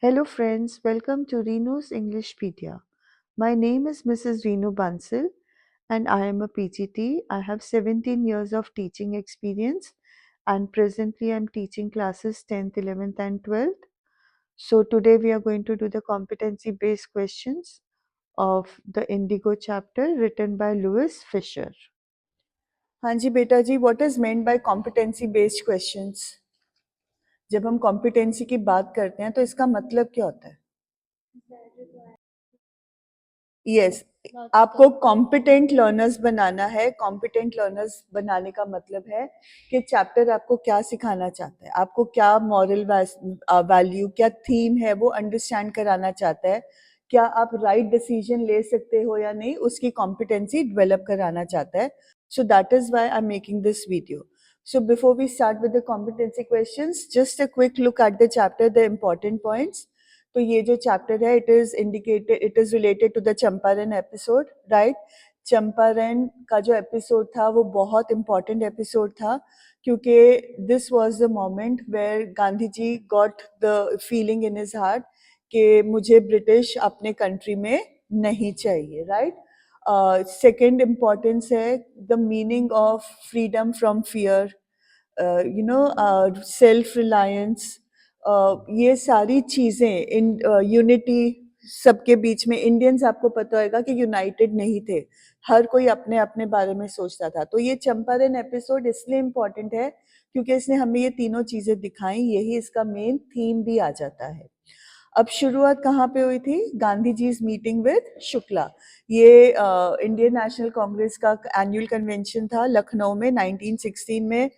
Hello friends, welcome to Renu's Englishpedia. My name is Mrs. Renu Bansal and I am a PGT. I have 17 years of teaching experience and presently I'm teaching classes 10th, 11th and 12th. So today we are going to do the competency based questions of the Indigo chapter written by Louis Fisher. हाँ जी बेटा जी, what is meant by competency based questions? जब हम competency की बात करते हैं तो इसका मतलब क्या होता है? Yes, आपको competent learners बनाना है. Competent learners बनाने का मतलब है कि चैप्टर आपको क्या सिखाना चाहता है, आपको क्या moral value, क्या theme है वो understand कराना चाहता है, क्या आप right decision ले सकते हो या नहीं, उसकी competency develop कराना चाहता है. So that is why I'm making this video. So before we start with the competency questions, just a quick look at the chapter, the important points. तो ये जो चैप्टर है it is related to the Champaran episode, right. Champaran का जो episode था वो बहुत important episode था क्योंकि this was the moment where Gandhi ji got the feeling in his heart कि मुझे ब्रिटिश अपने कंट्री में नहीं चाहिए, राइट. सेकेंड इम्पॉर्टेंस है the meaning of freedom from fear, self reliance. ये सारी चीज़ें इन यूनिटी सबके बीच में. इंडियंस आपको पता होगा कि यूनाइटेड नहीं थे, हर कोई अपने अपने बारे में सोचता था. तो ये चंपारण एपिसोड इसलिए इम्पॉर्टेंट है क्योंकि इसने हमें ये तीनों चीज़ें दिखाई, यही इसका मेन थीम भी आ जाता है. अब शुरुआत कहाँ पे हुई थी? Gandhi ji is meeting with Shukla. ये इंडियन नेशनल कांग्रेस का एनुअल कन्वेंशन था लखनऊ में 1916 में.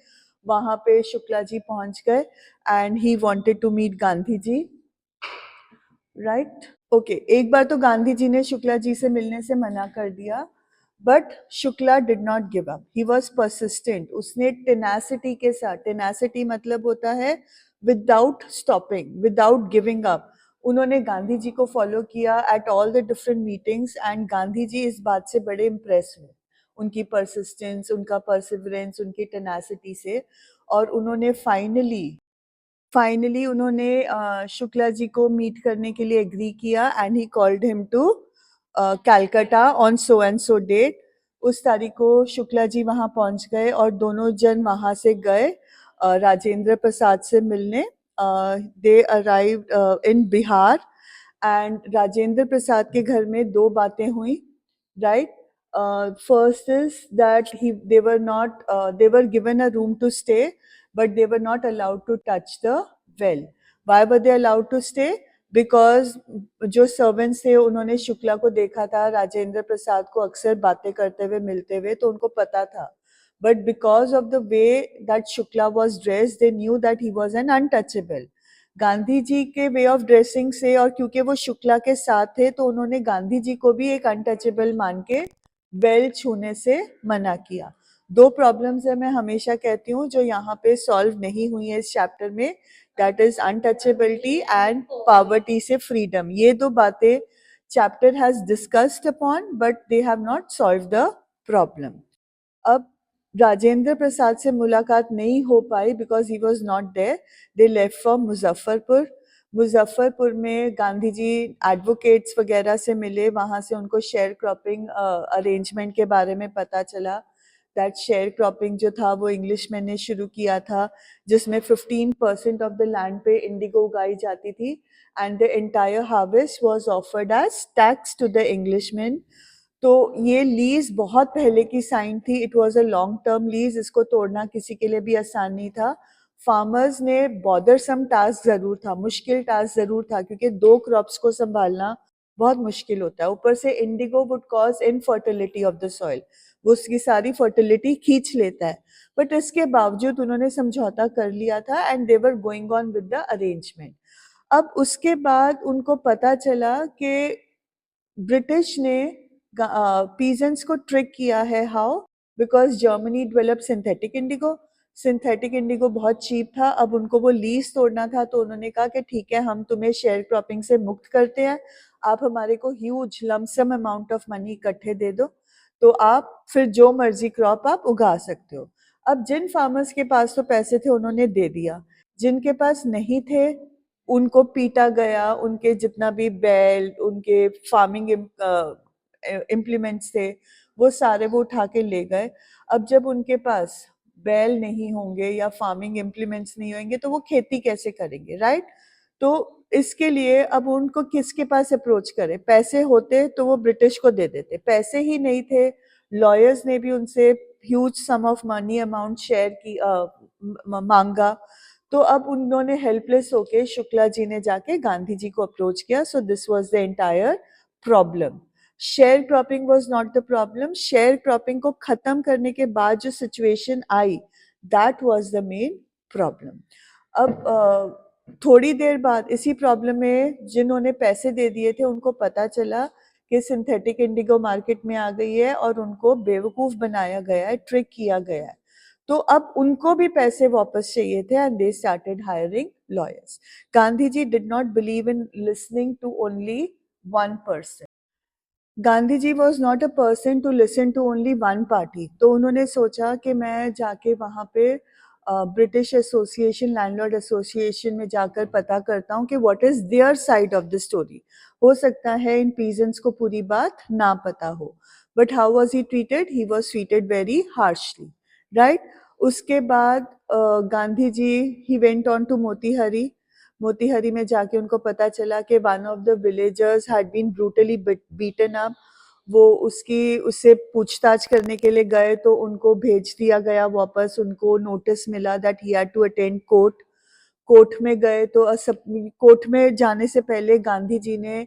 वहाँ पे शुक्ला जी पहुँच गए and he wanted to meet Gandhi ji, right. Okay, एक बार तो गांधी जी ने शुक्ला जी से मिलने से मना कर दिया, but Shukla did not give up, he was persistent. उसने टेनासिटी के साथ, टेनासिटी मतलब होता है without stopping, without giving up, उन्होंने गांधी जी को फॉलो किया at all the different meetings. And Gandhi ji इस बात से बड़े इम्प्रेस हुए, उनकी परसिस्टेंस, उनका परसिवरेंस, उनकी टेनासिटी से. और उन्होंने फाइनली उन्होंने शुक्ला जी को मीट करने के लिए एग्री किया and he called him to Calcutta on so and so date. उस तारीख को शुक्ला जी वहाँ पहुँच गए और दोनों जन वहाँ से गए राजेंद्र प्रसाद से मिलने. They arrived in Bihar and Rajendra Prasad के घर में दो बातें हुई, right. First is that they were given a room to stay, but they were not allowed to touch the well. Why were they allowed to stay? Because जो servants थे उन्होंने शुक्ला को देखा था, राजेंद्र प्रसाद को अक्सर बातें करते हुए मिलते हुए, तो उनको पता था. But because of the way that Shukla was dressed, they knew that he was an untouchable. Gandhi ji के वे ऑफ ड्रेसिंग से और क्योंकि वो शुक्ला के साथ थे तो उन्होंने गांधी जी को भी एक अनटचेबल मान के वेल छूने से मना किया. दो प्रॉब्लम्स है, मैं हमेशा कहती हूँ, जो यहाँ पे सॉल्व नहीं हुई है इस चैप्टर में, that is untouchability and poverty से फ्रीडम. ये दो बातें chapter has discussed upon but they have not solve the problem. अब राजेंद्र प्रसाद से मुलाकात नहीं हो पाई because he was not there. They left for Muzaffarpur. Muzaffarpur में गांधी जी एडवोकेट्स वगैरह से मिले, वहाँ से उनको शेयर क्रॉपिंग अरेंजमेंट के बारे में पता चला. दैट शेयर क्रॉपिंग जो था वो इंग्लिश मैन ने शुरू किया था, जिसमें 15% ऑफ द लैंड पे इंडिगो उगाई जाती थी and the entire harvest was offered as tax to the Englishman. तो ये लीज बहुत पहले की साइन थी, it was a long term lease, इसको तोड़ना किसी के लिए भी आसान नहीं था. फार्मर्स ने बॉदरसम टास्क जरूर था, मुश्किल टास्क जरूर था, क्योंकि दो क्रॉप्स को संभालना बहुत मुश्किल होता है. ऊपर से Indigo would cause infertility of the soil, वो उसकी सारी फर्टिलिटी खींच लेता है. बट इसके बावजूद उन्होंने समझौता कर लिया था and they were going on with the arrangement. अब उसके बाद उनको पता चला कि ब्रिटिश ने पीजेंट्स को ट्रिक किया है. How? Because Germany develop synthetic Indigo. Synthetic Indigo बहुत चीप था. अब उनको वो लीज तोड़ना था, तो उन्होंने कहा कि ठीक है, हम तुम्हें शेयर क्रॉपिंग से मुक्त करते हैं, आप हमारे को huge lump sum amount of money इकट्ठे दे दो, तो आप फिर जो मर्जी क्रॉप आप उगा सकते हो. अब जिन फार्मर्स के पास तो पैसे थे उन्होंने दे दिया, जिनके पास नहीं थे उनको पीटा गया, उनके जितना भी बैल, उनके फार्मिंग इम्प्लीमेंट्स थे, वो सारे वो उठा के ले गए। अब जब उनके पास बैल नहीं होंगे या फार्मिंग इम्प्लीमेंट्स नहीं होंगे तो वो खेती कैसे करेंगे, राइट? तो इसके लिए अब उनको किसके पास अप्रोच करें? पैसे होते तो वो ब्रिटिश को दे देते, पैसे ही नहीं थे। लॉयर्स ने भी उनसे huge sum of money amount share की मांगा। तो अब उन्होंने हेल्पलेस होके शुक्ला जी ने जाके गांधी जी को अप्रोच किया। सो this was the entire problem. Share cropping was not the problem. Share cropping को खत्म करने के बाद जो situation I, that was the main problem. अब थोड़ी देर बाद इसी प्रॉब्लम में जिन्होंने पैसे दे दिए थे उनको पता चला कि सिंथेटिक इंडिगो मार्केट में आ गई है और उनको बेवकूफ बनाया गया है, ट्रिक किया गया है। तो अब उनको भी पैसे वापस चाहिए थे and they started hiring lawyers. Gandhi ji did not believe in listening to only one person. Gandhi ji was not a person to listen to only one party. तो उन्होंने सोचा कि मैं जाके वहाँ पे ब्रिटिश एसोसिएशन, लैंडलॉर्ड एसोसिएशन में जाकर पता करता हूँ कि what is their side of the story. हो सकता है इन पीजेंट्स को पूरी बात ना पता हो। But how was he treated? He was treated very harshly, right? उसके बाद Gandhi ji he went on to Motihari. Motihari में जाके उनको पता चला कि one of the villagers had been brutally beaten up. वो उससे पूछताछ करने के लिए गए तो उनको भेज दिया गया वापस। उनको नोटिस मिला that he had to attend court. Court में गए तो कोर्ट में जाने से पहले गांधी जी ने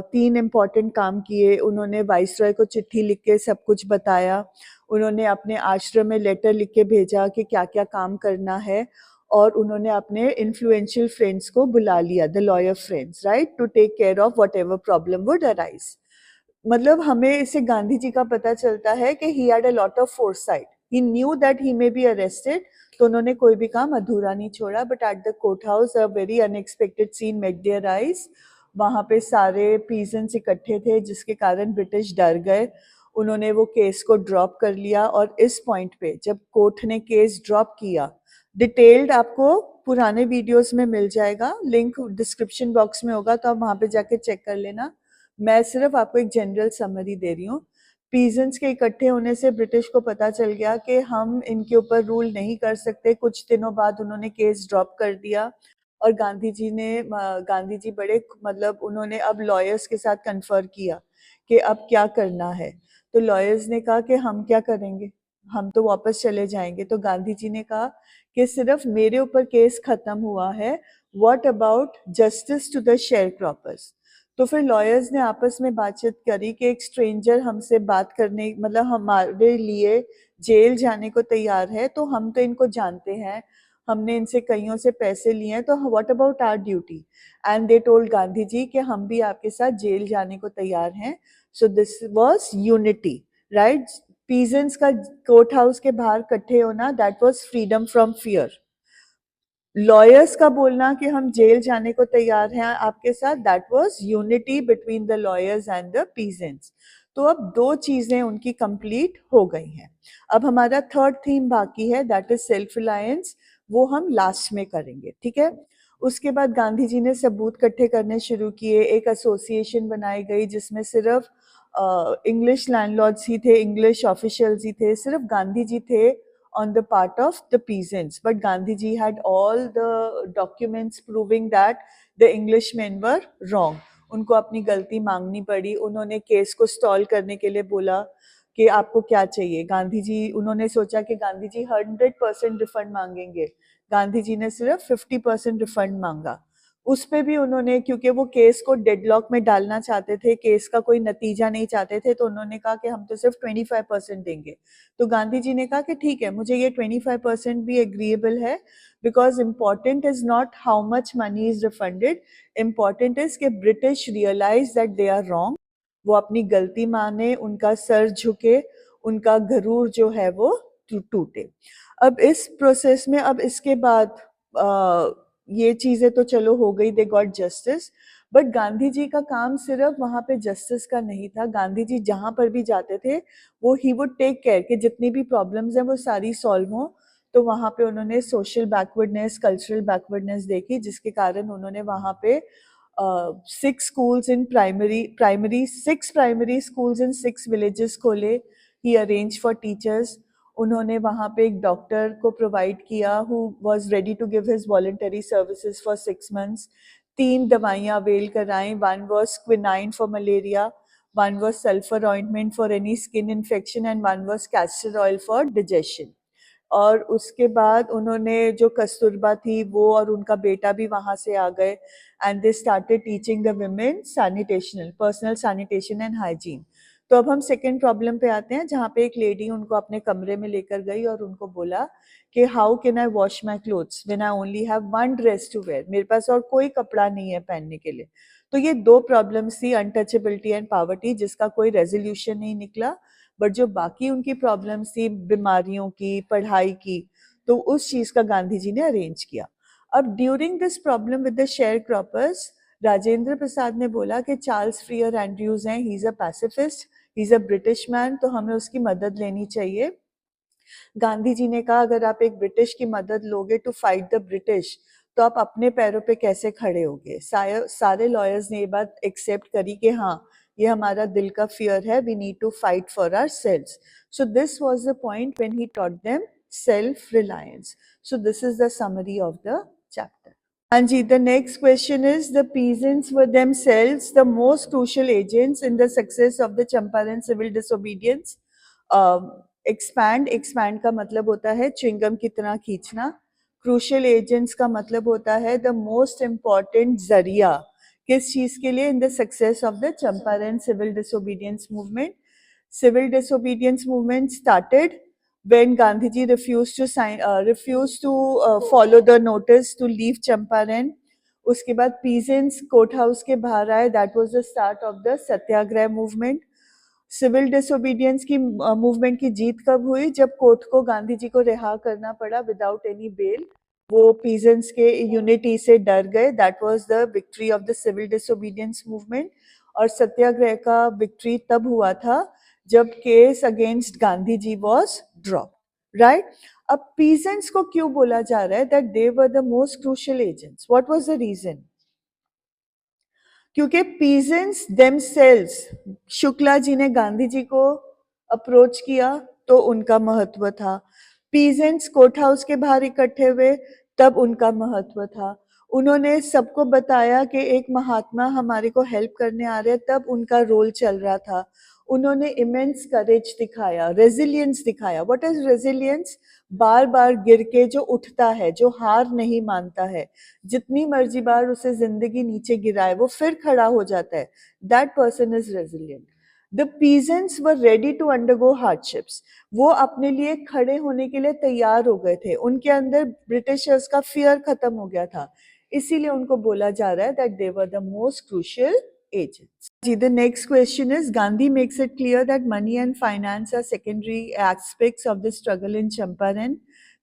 3 इम्पोर्टेंट काम किए। उन्होंने वाइसरॉय को चिट्ठी लिख के सब कुछ बताया। उन्होंने अपने आश्रम में लेटर लिख के भेजा कि क्या-क्या काम करना है। और उन्होंने अपने इन्फ्लुएंशियल फ्रेंड्स को बुला लिया, the lawyer friends, right, to take care of whatever problem would arise. मतलब हमें इससे गांधी जी का पता चलता है कि he had a lot of foresight. He knew that he may be arrested, तो उन्होंने कोई भी काम अधूरा नहीं छोड़ा। But at the court house a very unexpected scene met their eyes. वहां पे सारे पीजेंट्स इकट्ठे थे जिसके कारण ब्रिटिश डर गए। उन्होंने वो केस को ड्रॉप कर लिया। और इस पॉइंट पे जब कोर्ट ने केस ड्रॉप किया, डिटेल्ड आपको पुराने वीडियोस में मिल जाएगा, लिंक डिस्क्रिप्शन बॉक्स में होगा, तो आप वहां पे जाके चेक कर लेना। मैं सिर्फ आपको एक जनरल समरी दे रही हूँ। पीजेंट्स के इकट्ठे होने से ब्रिटिश को पता चल गया कि हम इनके ऊपर रूल नहीं कर सकते। कुछ दिनों बाद उन्होंने केस ड्रॉप कर दिया। और गांधी जी बड़े मतलब उन्होंने अब लॉयर्स के साथ कन्फर किया कि अब क्या करना है। तो लॉयर्स ने कहा कि हम क्या करेंगे, हम तो वापस चले जाएंगे। तो गांधी जी ने कहा कि सिर्फ मेरे ऊपर केस खत्म हुआ है, what about justice to the share croppers. तो फिर लॉयर्स ने आपस में बातचीत करी कि एक स्ट्रेंजर हमसे बात करने मतलब हमारे लिए जेल जाने को तैयार है, तो हम तो इनको जानते हैं, हमने इनसे कईयों से पैसे लिए हैं, तो what about our duty. And they told Gandhi ji कि हम भी आपके साथ जेल जाने को तैयार हैं। सो this was unity, right? Peasants का कोर्ट हाउस के बाहर इकट्ठे होना, that was freedom from fear. Lawyers का बोलना कि हम जेल जाने को तैयार हैं आपके साथ, that was unity between the lawyers and the peasants. तो अब 2 चीजें उनकी कंप्लीट हो गई हैं। अब हमारा थर्ड थीम बाकी है, दैट इज सेल्फ रिलायंस। वो हम लास्ट में करेंगे, ठीक है? उसके बाद गांधी जी ने सबूत इकट्ठे करने शुरू किए। एक एसोसिएशन बनाई गई जिसमें सिर्फ इंग्लिश लैंडलॉर्ड्स ही थे, इंग्लिश ऑफिशियल्स ही थे, सिर्फ गांधी जी थे on the part of the peasants. But Gandhi ji had all the documents proving that the Englishmen were wrong. उनको अपनी गलती मांगनी पड़ी। उन्होंने केस को स्टॉल करने के लिए बोला कि आपको क्या चाहिए। गांधी जी, उन्होंने सोचा कि गांधी जी 100% रिफंड मांगेंगे। गांधी जी ने सिर्फ 50% रिफंड मांगा। उस पे भी उन्होंने, क्योंकि वो केस को डेडलॉक में डालना चाहते थे, केस का कोई नतीजा नहीं चाहते थे, तो उन्होंने कहा कि हम तो सिर्फ 25% देंगे। तो गांधी जी ने कहा कि ठीक है, मुझे ये 25% भी एग्रीएबल है, because important is not how much money is refunded, important is कि British realise that they are wrong. वो अपनी गलती माने, उनका सर झुके, उनका गरूर जो है वो टूटे। अब इस प्रोसेस में, अब इसके बाद ये चीजें तो चलो हो गई, they got justice. But Gandhi ji का काम सिर्फ वहां पे जस्टिस का नहीं था। गांधी जी जहां पर भी जाते थे, वो ही वुड टेक केयर कि जितनी भी प्रॉब्लम्स हैं वो सारी सॉल्व हों। तो वहाँ पे उन्होंने सोशल बैकवर्डनेस, कल्चरल बैकवर्डनेस देखी, जिसके कारण उन्होंने वहाँ पे 6 schools in primary 6 primary schools in 6 villages खोले. He arranged for teachers. उन्होंने वहाँ पे एक डॉक्टर को प्रोवाइड किया who was ready to give his voluntary services for 6 months. 3 दवाइयाँ अवेल कराएं. One was quinine for malaria, one was sulfur ointment for any skin infection, and one was castor oil for digestion. और उसके बाद उन्होंने जो कस्तूरबा थी वो और उनका बेटा भी वहाँ से आ गए, and they started teaching the women sanitation, personal sanitation and hygiene. तो अब हम सेकेंड प्रॉब्लम पे आते हैं, जहाँ पे एक लेडी उनको अपने कमरे में लेकर गई और उनको बोला कि how can I wash my clothes when I only have one dress to wear, मेरे पास और कोई कपड़ा नहीं है पहनने के लिए. तो ये दो प्रॉब्लम्स थी, अनटचेबिलिटी एंड पावर्टी, जिसका कोई रेजोल्यूशन नहीं निकला. बट जो बाकी उनकी प्रॉब्लम्स थी, बीमारियों की, पढ़ाई की, तो उस चीज का गांधी जी ने अरेंज किया. अब during this problem with the share croppers, Rajendra Prasad ने बोला कि चार्ल्स फ्रियर एंड्रयूज हैं, he is a pacifist, he is a British man, तो हमें उसकी मदद लेनी चाहिए. गांधी जी ने कहा अगर आप एक ब्रिटिश की मदद लोगे टू फाइट द ब्रिटिश, तो आप अपने पैरों पे कैसे खड़े होगे. सारे लॉयर्स ने ये बात एक्सेप्ट करी कि हाँ, ये हमारा दिल का फियर है, we need to fight for ourselves. So this was the point when he taught them self reliance. So this is the summary of the chapter. Anji, the next question is, the peasants were themselves the most crucial agents in the success of the Champaran civil disobedience. Expand का मतलब होता है chewing gum की तरह खींचना. Crucial agents का मतलब होता है the most important जरिया. किस चीज के लिए? In the success of the Champaran civil disobedience movement. Civil disobedience movement started when Gandhiji refused to follow the notice to leave Champaran. उसके बाद peasants कोर्ट हाउस के बाहर आए. That was the start of the satyagraha movement. Civil disobedience की movement की जीत कब हुई? जब कोर्ट को गांधी जी को रिहा करना पड़ा विदाउट एनी बेल. वो पीजेंट्स के यूनिटी से डर गए. That was the victory of the civil disobedience movement. और सत्याग्रह का विक्ट्री तब हुआ था जब case against Gandhi ji was drop. Right. अब पीजेंट्स को क्यों बोला जा रहा है that they were the most crucial agents? What was the reason? क्योंकि पीजेंट्स देमसेल्व्स, शुक्ला जी ने गांधी जी को अप्रोच किया तो उनका महत्व था. पीजेंट्स कोर्ट हाउस के बाहर इकट्ठे हुए तब उनका महत्व था. उन्होंने सबको बताया कि एक महात्मा हमारे को हेल्प करने आ रहे हैं, तब उनका रोल चल रहा था. उन्होंने इमेंस करेज दिखाया, रेजिलियंस दिखाया. What is resilience? बार बार गिर के जो उठता है, जो हार नहीं मानता है, जितनी मर्जी बार उसे जिंदगी नीचे गिराए वो फिर खड़ा हो जाता है. That person is resilient. The peasants were ready to undergo hardships. वो अपने लिए खड़े होने के लिए तैयार हो गए थे. उनके अंदर ब्रिटिशर्स का फियर खत्म हो गया था. इसीलिए उनको बोला जा रहा है that they were the most crucial agents. The next question is, Gandhi makes it clear that money and finance are secondary aspects of the struggle in Champaran.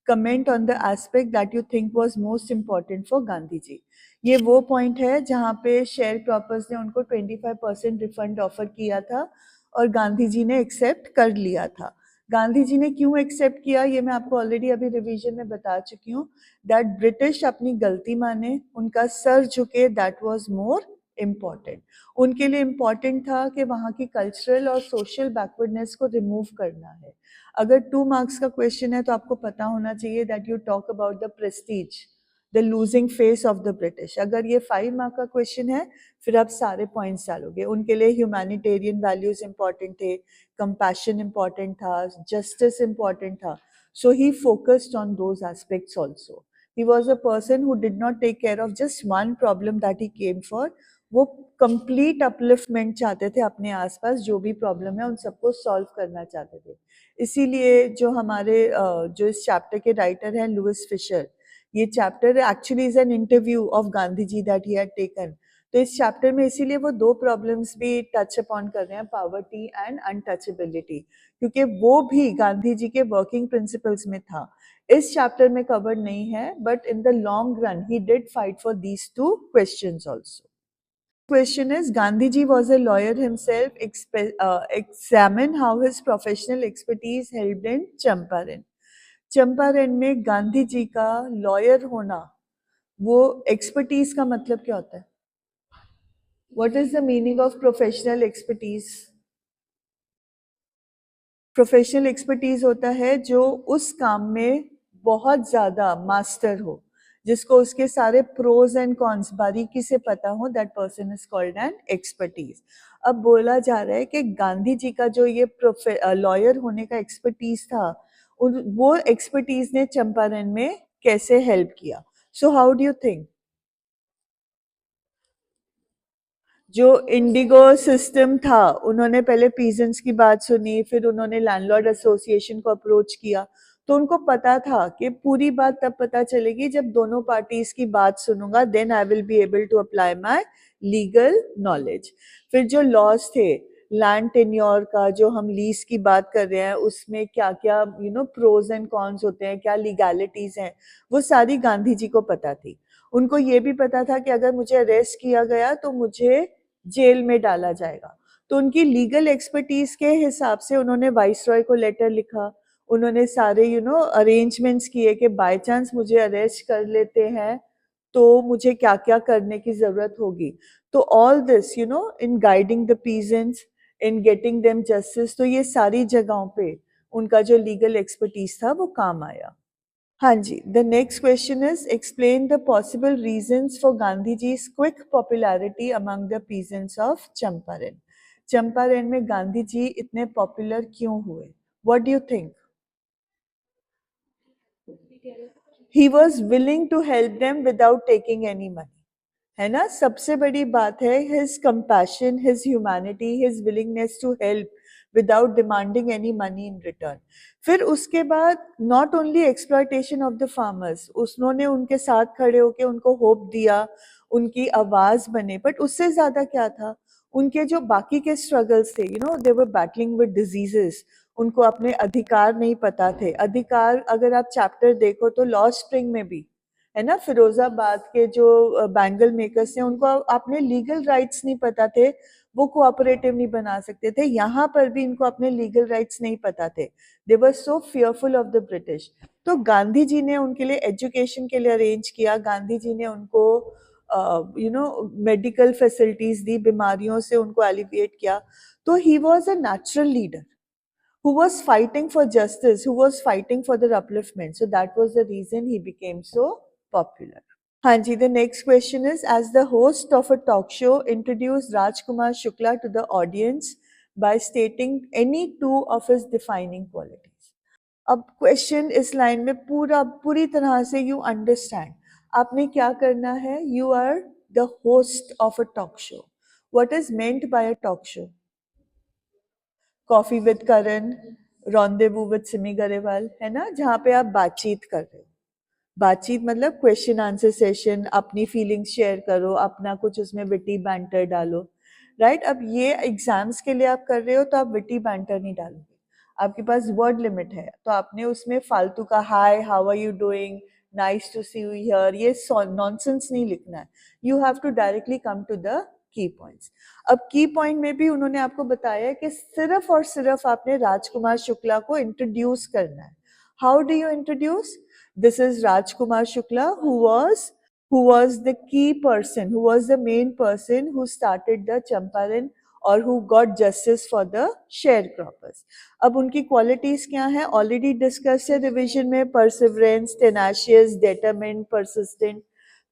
Comment on the aspect that you think was most important for Gandhi ji. ये वो point है जहाँ पे share croppers ने उनको 25% refund offer किया था और गांधी जी ने एक्सेप्ट कर लिया था. गांधी जी ने क्यों एक्सेप्ट किया ये मैं आपको ऑलरेडी अभी रिवीजन में बता चुकी हूँ. दैट ब्रिटिश अपनी गलती माने, उनका सर झुके, दैट वाज मोर इम्पॉर्टेंट. उनके लिए इम्पॉर्टेंट था कि वहाँ की कल्चरल और सोशल बैकवर्डनेस को रिमूव करना है. अगर 2 मार्क्स का क्वेश्चन है तो आपको पता होना चाहिए that you talk about the Prestige, the losing face of the British. अगर ये 5 मार्क का क्वेश्चन है फिर आप सारे पॉइंट्स डालोगे. उनके लिए ह्यूमैनिटेरियन वैल्यूज इंपॉर्टेंट थे, कंपैशन इंपॉर्टेंट था, जस्टिस इंपॉर्टेंट था. So he focused on those aspects also. He was a person who did not take care of just one problem that he came for. वो complete upliftment चाहते थे. अपने आसपास जो भी प्रॉब्लम है उन सबको सॉल्व करना चाहते थे. इसीलिए जो हमारे जो इस चैप्टर के राइटर हैं लुइस फिशर, ये chapter actually is an interview of Gandhi ji that he had taken. तो इस चैप्टर में इसीलिए वो दो प्रॉब्लम्स भी टच अपॉन कर रहे हैं, पावर्टी एंड अनटचेबिलिटी, क्योंकि वो भी गांधी जी के वर्किंग प्रिंसिपल्स में था. इस चैप्टर में कवर नहीं है, but in the long run he did fight for these 2 questions also. Question is, Gandhiji was a lawyer himself. Examine how his professional expertise helped in Champaran. Champaran में गांधी जी का lawyer होना, वो एक्सपर्टीज का मतलब क्या होता है? What is the meaning of professional expertise? Professional expertise होता है जो उस काम में बहुत ज्यादा मास्टर हो, जिसको उसके सारे प्रोज एंड कॉन्स बारीकी से पता हो, that person is called an expertise. अब बोला जा रहा है कि गांधी जी का जो ये लॉयर होने का एक्सपर्टीज था, वो एक्सपर्टीज ने चंपारण में कैसे हेल्प किया? So how do you think? जो इंडिगो सिस्टम था, उन्होंने पहले पीजेंट्स की बात सुनी, फिर उन्होंने लैंडलॉर्ड एसोसिएशन को अप्रोच किया, तो उनको पता था कि पूरी बात तब पता चलेगी जब दोनों पार्टीज की बात सुनूंगा, then I will be able to apply my legal knowledge. फिर जो लॉज थे लैंड टेन्योर का, जो हम लीज की बात कर रहे हैं, उसमें क्या क्या प्रोज एंड कॉन्स होते हैं, क्या लीगैलिटीज हैं, वो सारी गांधी जी को पता थी। उनको ये भी पता था कि अगर मुझे अरेस्ट किया गया तो मुझे जेल में डाला जाएगा। तो उनकी लीगल एक्सपर्टीज के हिसाब से उन्होंने वाइसरॉय को लेटर लिखा, उन्होंने सारे अरेंजमेंट्स किए कि बाय चांस मुझे अरेस्ट कर लेते हैं तो मुझे क्या क्या करने की जरूरत होगी। तो all this in guiding the peasants, in getting them justice, तो ये सारी जगहों पे उनका जो लीगल एक्सपर्टीज था वो काम आया। हाँ जी, the next question is explain the possible reasons for Gandhi ji's quick popularity among the peasants of Champaran. Champaran में गांधी जी इतने पॉपुलर क्यों हुए? What do you think? He was willing to help them without taking any money, है ना? सबसे बड़ी बात है his compassion, his humanity, his willingness to help without demanding any money in return. फिर उसके बाद not only exploitation of the farmers, उन्होंने उनके साथ खड़े होकर उनको होप दिया, उनकी आवाज बने, बट उससे ज्यादा क्या था, उनके जो बाकी के स्ट्रगल्स थे, दे वर बैटलिंग विद डिजीजेस, उनको अपने अधिकार नहीं पता थे। अधिकार अगर आप चैप्टर देखो तो लॉ स्प्रिंग में भी है ना, फिरोजाबाद के जो बैंगल मेकर्स थे, उनको अपने लीगल राइट्स नहीं पता थे, वो कोऑपरेटिव नहीं बना सकते थे। यहाँ पर भी इनको अपने लीगल राइट्स नहीं पता थे, दे वर सो फियरफुल ऑफ द ब्रिटिश। तो गांधी जी ने उनके लिए एजुकेशन के लिए अरेंज किया, गांधी जी ने उनको मेडिकल फैसिलिटीज दी, बीमारियों से उनको एलिविएट किया। तो he was a natural leader who was fighting for justice, who was fighting for their upliftment. So that was the reason he became so popular. Hanji, the next question is, as the host of a talk show, introduce Rajkumar Shukla to the audience by stating any two of his defining qualities. अब question इस line में पूरी तरह से you understand, आपने क्या करना है, you are the host of a talk show. What is meant by a talk show? Coffee with Karan, rendezvous with Simi Garewal, है ना, जहाँ पे आप बातचीत कर रहे हो। बातचीत मतलब क्वेश्चन आंसर सेशन, अपनी फीलिंग्स शेयर करो, अपना कुछ उसमें विटी बैंटर डालो, राइट? अब ये एग्जाम्स के लिए आप कर रहे हो तो आप विटी बैंटर नहीं डालोगे, आपके पास वर्ड लिमिट है, तो आपने उसमें फालतू का hi, how are you doing, nice to see you here, ये नॉनसेंस नहीं लिखना है। You have to directly come to the key points. अब की पॉइंट में भी उन्होंने आपको बताया कि सिर्फ और सिर्फ आपने राजकुमार शुक्ला को इंट्रोड्यूस करना है। How do you introduce? This is Rajkumar Shukla, who was the key person, who was the main person who started the Champaran or who got justice for the sharecroppers. अब उनकी क्वालिटीज क्या हैं? Already discuss है revision में, perseverance, tenacious, determined, persistent.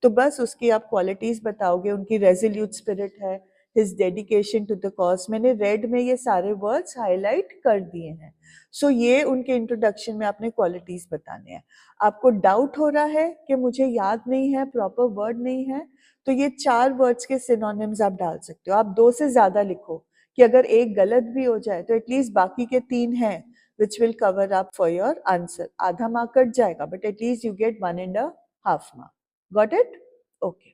तो बस उसकी आप क्वालिटीज बताओगे। उनकी रेजोल्यूट स्पिरिट है, his dedication to the cause. मैंने रेड में ये सारे वर्ड्स हाईलाइट कर दिए हैं। सो ये उनके इंट्रोडक्शन में आपने क्वालिटीज बताने हैं। आपको डाउट हो रहा है कि मुझे याद नहीं है, प्रॉपर वर्ड नहीं है, तो ये 4 वर्ड्स के सिनोनिम्स आप डाल सकते हो। आप 2 से ज्यादा लिखो कि अगर एक गलत भी हो जाए तो एटलीस्ट बाकी के 3 हैं which will cover up for your answer. आधा मार्क कट जाएगा, but at least you get 1.5 mark. Got it? Okay.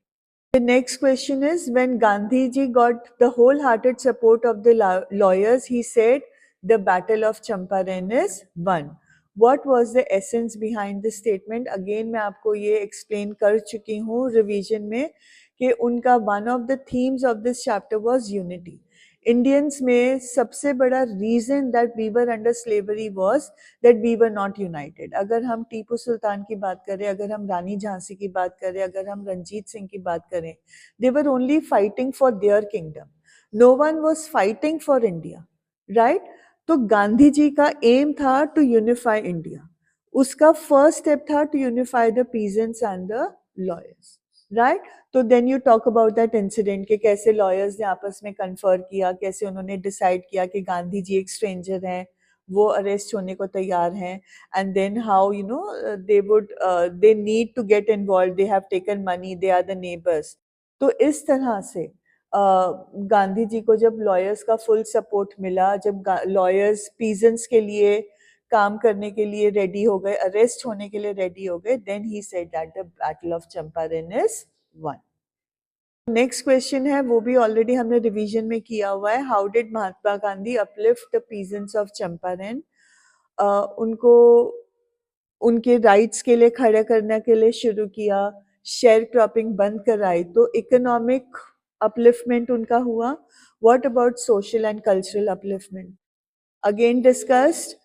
The next question is, when Gandhiji got the wholehearted support of the lawyers, he said the battle of Champaran is won. What was the essence behind this statement? Again मैं आपको ये explain कर चुकी हूँ revision में कि उनका one of the themes of this chapter was unity. Indians में सबसे बड़ा reason that we were under slavery was that we were not united. अगर हम टीपू सुल्तान की बात करें, अगर हम रानी झांसी की बात करें, अगर हम रंजीत सिंह की बात करें, they were only fighting for their kingdom, no one was fighting for India, right? तो गांधी जी का एम था टू यूनिफाई इंडिया, उसका फर्स्ट स्टेप था to unify the peasants and the lawyers, right? तो then you talk about that incident कि कैसे lawyers ने आपस में कन्फर किया, कैसे उन्होंने डिसाइड किया कि गांधी जी एक स्ट्रेंजर हैं, वो अरेस्ट होने को तैयार हैं, and then how you know they need to get involve, they have taken money, they are the neighbours. तो इस तरह से गांधी जी को जब लॉयर्स का फुल सपोर्ट मिला, जब लॉयर्स पीजेंट्स के लिए काम करने के लिए रेडी हो गए, अरेस्ट होने के लिए रेडी हो गए, then he said that the battle of Champaran is won. Next question है, वो भी ऑलरेडी हमने रिवीजन में किया हुआ है, how did Mahatma Gandhi uplift the peasants of Champaran? उनको उनके राइट्स के लिए खड़े करने के लिए शुरू किया, शेयर क्रॉपिंग बंद कराई, तो इकोनॉमिक अपलिफ्टमेंट उनका हुआ। What about social and cultural upliftment? Again discussed,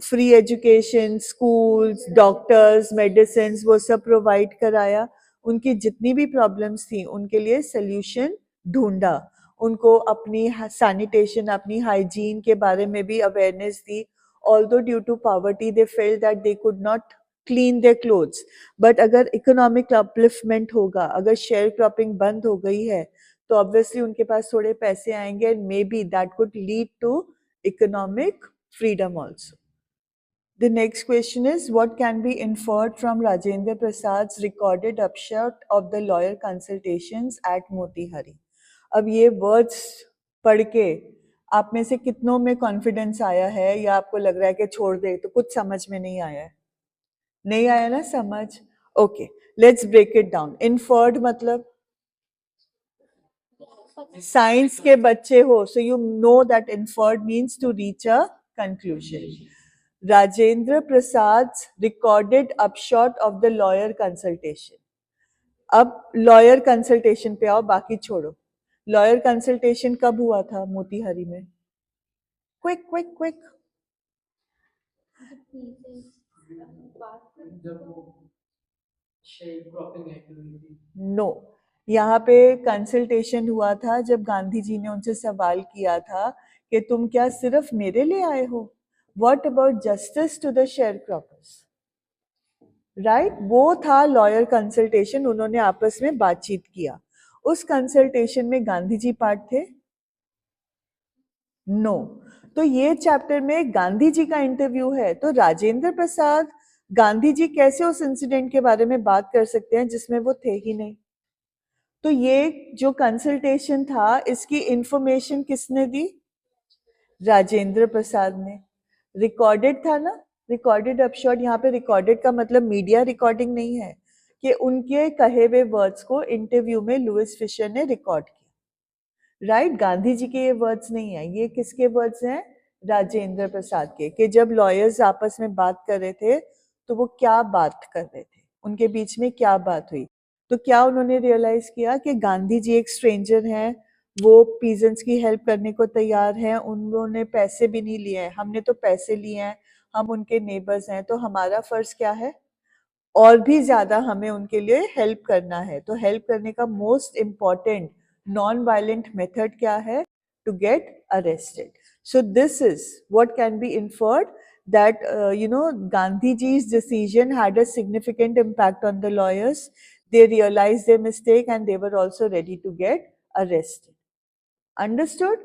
free education, schools, doctors, medicine, वो सब प्रोवाइड कराया, उनकी जितनी भी प्रॉब्लम्स थी उनके लिए सोल्यूशन ढूंढा, उनको अपनी सैनिटेशन, अपनी हाइजीन के बारे में भी अवेयरनेस दी। Although due to poverty they felt that they could not clean their clothes, but अगर इकोनॉमिक अपलिफ्टमेंट होगा, अगर शेयर क्रॉपिंग बंद हो गई है, तो ऑब्वियसली उनके पास थोड़े पैसे आएंगे, and maybe that could lead to economic freedom also. The next question is, what can be inferred from Rajendra Prasad's recorded upshot of the lawyer consultations at Motihari? अब ये words पढ़ के आप में से कितनों में कॉन्फिडेंस आया है, या आपको लग रहा है कि छोड़ दे, तो कुछ समझ में नहीं आया है? नहीं आया ना समझ? Okay, let's break it down. Inferred मतलब साइंस के बच्चे हो, so you know that inferred means to reach a conclusion. Rajendra Prasad recorded upshot of the lawyer consultation. अब लॉयर कंसल्टेशन पे आओ, बाकी छोड़ो। लॉयर कंसल्टेशन कब हुआ था मोतीहारी में? Quick quick quick. नो, यहाँ पे कंसल्टेशन हुआ था जब गांधी जी ने उनसे सवाल किया था कि तुम क्या सिर्फ मेरे लिए आए हो? What about justice to the share croppers, right? वो था लॉयर कंसल्टेशन, उन्होंने आपस में बातचीत किया। उस कंसल्टेशन में गांधी जी पार्ट थे? नो। तो ये चैप्टर में गांधी जी का इंटरव्यू है, तो राजेंद्र प्रसाद गांधी जी कैसे उस इंसिडेंट के बारे में बात कर सकते हैं जिसमें वो थे ही नहीं? तो ये जो कंसल्टेशन था, इसकी इंफॉर्मेशन किसने दी? राजेंद्र प्रसाद ने। रिकॉर्डेड था ना, रिकॉर्डेड अपशॉट। यहाँ पे रिकॉर्डेड का मतलब मीडिया रिकॉर्डिंग नहीं है, कि उनके कहे हुए वर्ड्स को इंटरव्यू में लुइस फिशर ने रिकॉर्ड किया, राइट? गांधी जी के ये वर्ड्स नहीं है, ये किसके वर्ड्स हैं? राजेंद्र प्रसाद के। कि जब लॉयर्स आपस में बात कर रहे थे, तो वो क्या बात कर रहे थे, उनके बीच में क्या बात हुई? तो क्या उन्होंने रियलाइज किया कि गांधी जी एक स्ट्रेंजर हैं, वो पीजेंट्स की हेल्प करने को तैयार हैं, उन्होंने पैसे भी नहीं लिए हैं, हमने तो पैसे लिए हैं, हम उनके नेबर्स हैं, तो हमारा फर्ज क्या है? और भी ज्यादा हमें उनके लिए हेल्प करना है। तो हेल्प करने का most important non violent method क्या है? To get arrested. So this is what can be inferred, that Gandhi ji's decision had a significant impact on the lawyers. They realized their mistake and they were also ready to get arrested. Understood?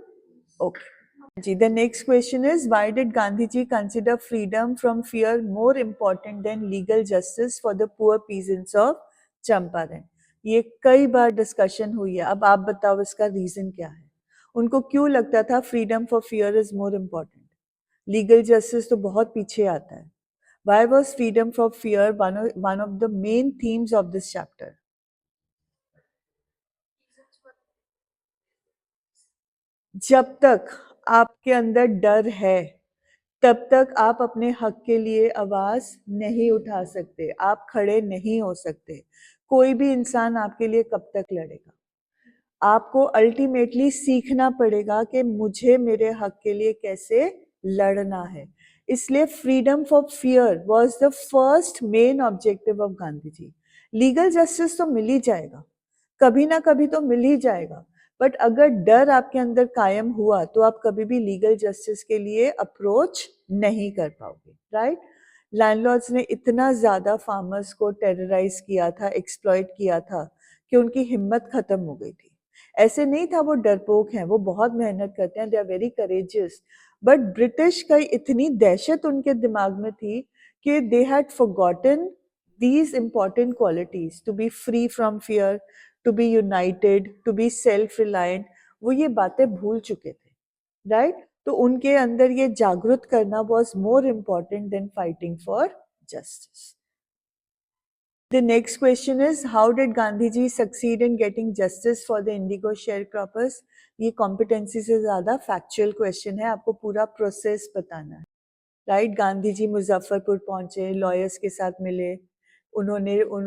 Okay. The next question is, why did Gandhi ji consider freedom from fear more important than legal justice for the poor peasants of Champaran? ये कई बार discussion हुई है, अब आप बताओ इसका reason क्या है? उनको क्यों लगता था freedom for fear is more important, legal justice तो बहुत पीछे आता है? Why was freedom from fear one of the main themes of this chapter? जब तक आपके अंदर डर है, तब तक आप अपने हक के लिए आवाज नहीं उठा सकते, आप खड़े नहीं हो सकते। कोई भी इंसान आपके लिए कब तक लड़ेगा? आपको अल्टीमेटली सीखना पड़ेगा कि मुझे मेरे हक के लिए कैसे लड़ना है। इसलिए freedom for fear was the first main objective of Gandhi ji. Legal justice तो मिल ही जाएगा, कभी ना कभी तो मिल ही जाएगा, बट अगर डर आपके अंदर कायम हुआ तो आप कभी भी लीगल जस्टिस के लिए अप्रोच नहीं कर पाओगे, राइट? लैंडलॉर्ड्स ने इतना ज्यादा फार्मर्स को टेरराइज किया था, एक्सप्लॉइट किया था कि उनकी हिम्मत खत्म हो गई थी। ऐसे नहीं था वो डरपोक हैं, वो बहुत मेहनत करते हैं, they are very courageous, but British का इतनी दहशत उनके दिमाग में थी कि they had forgotten these important qualities, to be free from fear, to be united, to be self reliant, वो ये बातें भूल चुके थे, राइट? तो उनके अंदर ये जागृत करना was more important than fighting for justice. The next question is, how did Gandhi ji succeed in getting justice for the indigo sharecroppers? ये competency से ज़्यादा factual question है, आपको पूरा process बताना है, राइट? गांधी जी मुजफ्फरपुर पहुंचे, लॉयर्स के साथ मिले, उन्होंने उन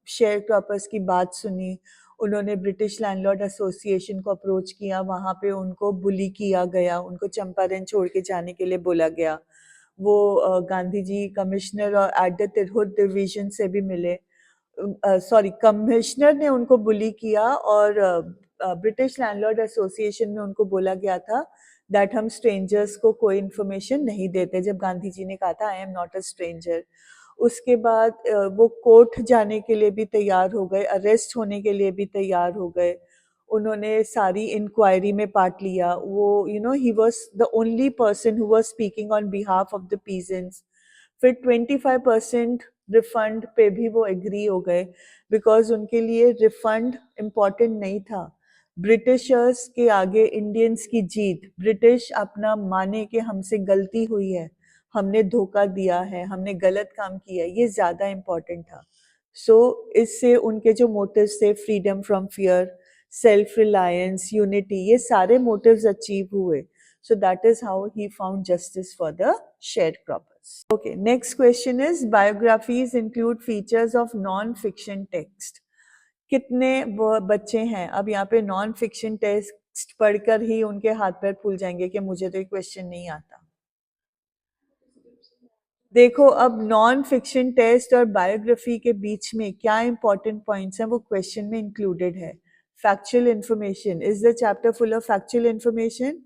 शेयर क्रॉपर्स की बात सुनी, उन्होंने ब्रिटिश लैंडलॉर्ड एसोसिएशन को अप्रोच किया, वहाँ पे उनको बुली किया गया, उनको चंपारण छोड़ के जाने के लिए बोला गया। वो गांधी जी कमिश्नर और एट द तिरहुत डिवीजन से भी मिले, सॉरी कमिश्नर ने उनको बुली किया और ब्रिटिश लैंडलॉर्ड एसोसिएशन में उनको बोला गया था दैट हम स्ट्रेंजर्स को कोई इन्फॉर्मेशन नहीं देते, जब गांधी जी ने कहा था I am not a stranger. उसके बाद वो कोर्ट जाने के लिए भी तैयार हो गए, अरेस्ट होने के लिए भी तैयार हो गए, उन्होंने सारी इंक्वायरी में पार्ट लिया। वो you know he was the only person who was speaking on behalf of the peasants. फिर 25% रिफंड पे भी वो एग्री हो गए, बिकॉज उनके लिए रिफंड इम्पॉर्टेंट नहीं था, ब्रिटिशर्स के आगे इंडियंस की जीत, ब्रिटिश अपना माने कि हमसे गलती हुई है, हमने धोखा दिया है, हमने गलत काम किया है, ये ज़्यादा इम्पॉर्टेंट था। सो इससे उनके जो मोटिव्स थे, freedom from fear, self Reliance, unity, ये सारे मोटिव्स अचीव हुए। So that is how he found justice for the sharecroppers. Okay, next question is, biographies include features of non-fiction text. कितने बच्चे हैं अब यहाँ पे नॉन फिक्शन टेक्स्ट पढ़कर ही उनके हाथ पैर फूल जाएंगे कि मुझे तो ये क्वेश्चन नहीं आता? देखो, अब नॉन फिक्शन टेस्ट और बायोग्राफी के बीच में क्या इंपॉर्टेंट पॉइंट्स हैं वो क्वेश्चन में इंक्लूडेड है। Factual information, is the chapter full of factual information?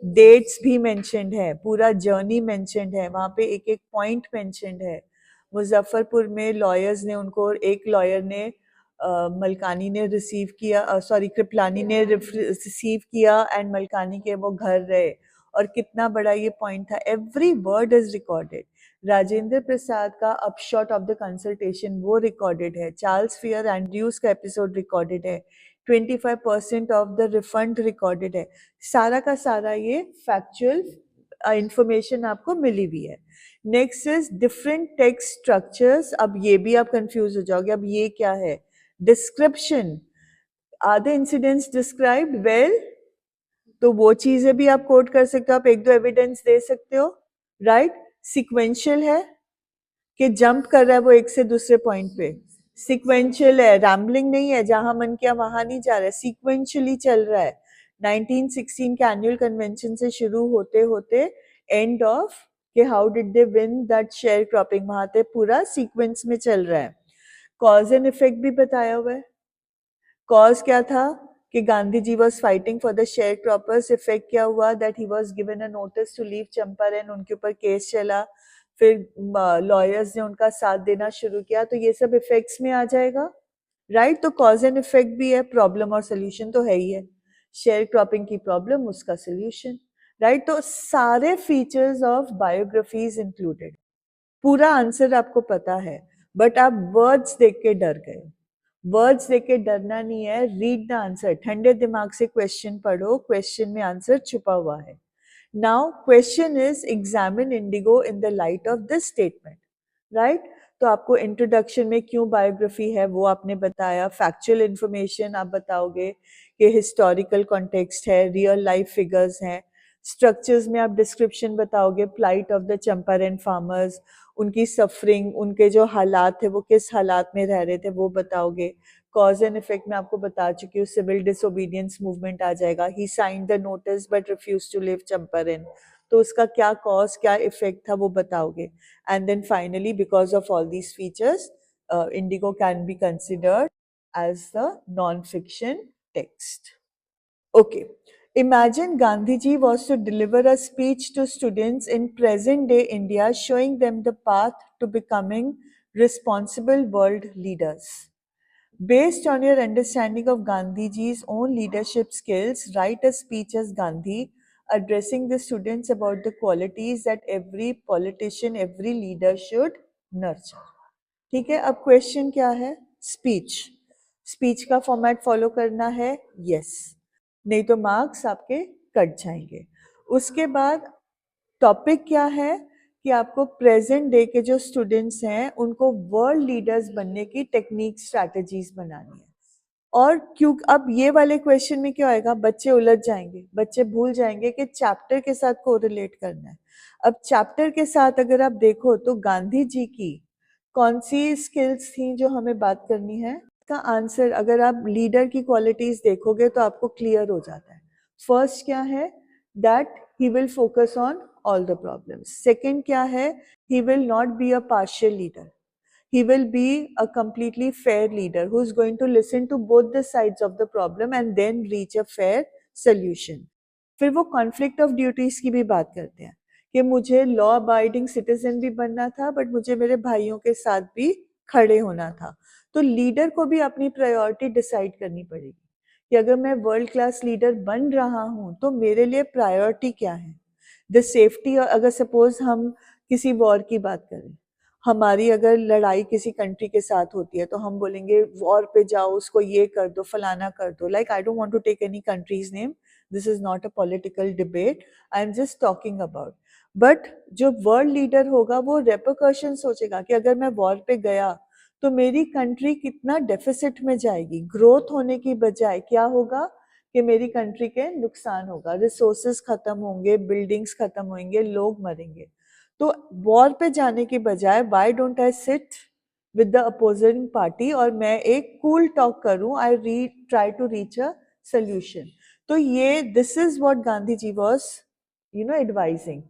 Dates भी मेंशन्ड है, पूरा जर्नी मेंशन्ड है, वहाँ पे एक एक पॉइंट मेंशन्ड है। मुजफ्फरपुर में लॉयर्स ने उनको, एक लॉयर ने मलकानी ने रिसीव किया, सॉरी कृपलानी ने रिसीव किया एंड मलकानी के वो घर रहे, और कितना बड़ा ये पॉइंट था, every word is recorded. Rajendra Prasad का अपशॉट ऑफ द कंसल्टेशन वो रिकॉर्डेड है, चार्ल्स फियर एंड्रयूज का एपिसोड रिकॉर्डेड है, 25% ऑफ द रिफंड रिकॉर्डेड है, सारा का सारा ये फैक्चुअल इंफॉर्मेशन आपको मिली हुई है। Next is different text structures. अब ये भी आप कंफ्यूज हो जाओगे, अब ये क्या है? Description, are the incidents described well, तो वो चीजें भी आप कोट कर सकते हो, आप एक दो एविडेंस दे सकते हो, राइट? सिक्वेंशियल है कि जंप कर रहा है वो एक से दूसरे पॉइंट पे, सिक्वेंशियल है, रैम्बलिंग नहीं है, जहां मन किया वहां नहीं जा रहा है, सिक्वेंशियली चल रहा है। 1916 के एनुअल कन्वेंशन से शुरू होते होते एंड ऑफ कि how did they win that share cropping, वहां पे पूरा सीक्वेंस में चल रहा है। कॉज एंड इफेक्ट भी बताया हुआ है। कॉज क्या था कि Gandhi ji was fighting for the share croppers, effect क्या हुआ that he was given a notice to leave Champaran, उनके ऊपर केस चला, फिर लॉयर्स ने उनका साथ देना शुरू किया, तो ये सब इफेक्ट्स में आ जाएगा, राइट? तो कॉज एंड इफेक्ट भी है, प्रॉब्लम और सोल्यूशन तो है ही है, शेयर क्रॉपिंग की प्रॉब्लम, उसका सोल्यूशन, राइट? तो सारे फीचर्स ऑफ बायोग्राफीज इंक्लूडेड, पूरा आंसर आपको पता है, बट आप वर्ड्स देख के डर गए। वर्ड्स देख के डरना नहीं है, रीड द आंसर, ठंडे दिमाग से क्वेश्चन पढ़ो, क्वेश्चन में आंसर छुपा हुआ है। Now question is, examine Indigo in the light of this statement, right? तो आपको इंट्रोडक्शन में क्यों बायोग्राफी है वो आपने बताया, फैक्चुअल इंफॉर्मेशन आप बताओगे कि हिस्टोरिकल कॉन्टेक्स्ट है, रियल लाइफ फिगर्स हैं, स्ट्रक्चर्स में आप डिस्क्रिप्शन बताओगे, plight of the Champaran farmers, उनकी सफरिंग, उनके जो हालात थे वो किस हालात में रह रहे थे वो बताओगे। कॉज एंड इफेक्ट में आपको बता चुकी हूँ, सिविल डिसोबीडियंस मूवमेंट आ जाएगा, he sign the notice but refuse to leave Champaran, तो उसका क्या कॉज क्या इफेक्ट था वो बताओगे। And then finally because of all these features Indigo can be considered as the non-fiction text. Okay. Imagine Gandhiji was to deliver a speech to students in present day India showing them the path to becoming responsible world leaders. Based on your understanding of Gandhiji's own leadership skills, write a speech as Gandhi addressing the students about the qualities that every politician, every leader should nurture. ठीक है, अब question क्या है? Speech. Speech का format follow करना है? Yes, नहीं तो मार्क्स आपके कट जाएंगे। उसके बाद टॉपिक क्या है कि आपको प्रेजेंट डे के जो स्टूडेंट्स हैं उनको वर्ल्ड लीडर्स बनने की टेक्निक स्ट्रैटेजीज बनानी है। और क्यों अब ये वाले क्वेश्चन में क्या होएगा, बच्चे उलझ जाएंगे, बच्चे भूल जाएंगे कि चैप्टर के साथ कोरिलेट करना है। अब चैप्टर के साथ अगर आप देखो तो गांधी जी की कौन सी स्किल्स थी जो हमें बात करनी है, इसका आंसर अगर आप लीडर की क्वालिटीज देखोगे तो आपको क्लियर हो जाता है। फर्स्ट क्या है, that he will focus on all the problems. Second क्या है, he will not be a partial leader, he will be a completely fair leader who is going to listen to both the sides of the problem and then reach a fair solution. फिर वो conflict of duties की भी बात करते हैं कि मुझे law abiding citizen भी बनना था बट मुझे मेरे भाइयों के साथ भी खड़े होना था। तो लीडर को भी अपनी प्रायोरिटी डिसाइड करनी पड़ेगी कि अगर मैं वर्ल्ड क्लास लीडर बन रहा हूं तो मेरे लिए प्रायोरिटी क्या है। द सेफ्टी, अगर सपोज हम किसी वॉर की बात करें, हमारी अगर लड़ाई किसी कंट्री के साथ होती है तो हम बोलेंगे वॉर पे जाओ, उसको ये कर दो, फलाना कर दो। Like I don't want to take any countries name, this is not a political debate, I am just talking about. But जो वर्ल्ड लीडर होगा वो रेपरकशन सोचेगा कि अगर मैं वॉर पे गया तो मेरी कंट्री कितना डेफिसिट में जाएगी, ग्रोथ होने की बजाय क्या होगा कि मेरी कंट्री के नुकसान होगा, रिसोर्सेज खत्म होंगे, बिल्डिंग्स खत्म होंगे, लोग मरेंगे। तो वॉर पे जाने की बजाय why don't I sit with the opposing party और मैं एक कूल टॉक करूं, I try to reach a solution. तो ये this is what Gandhi ji was advising,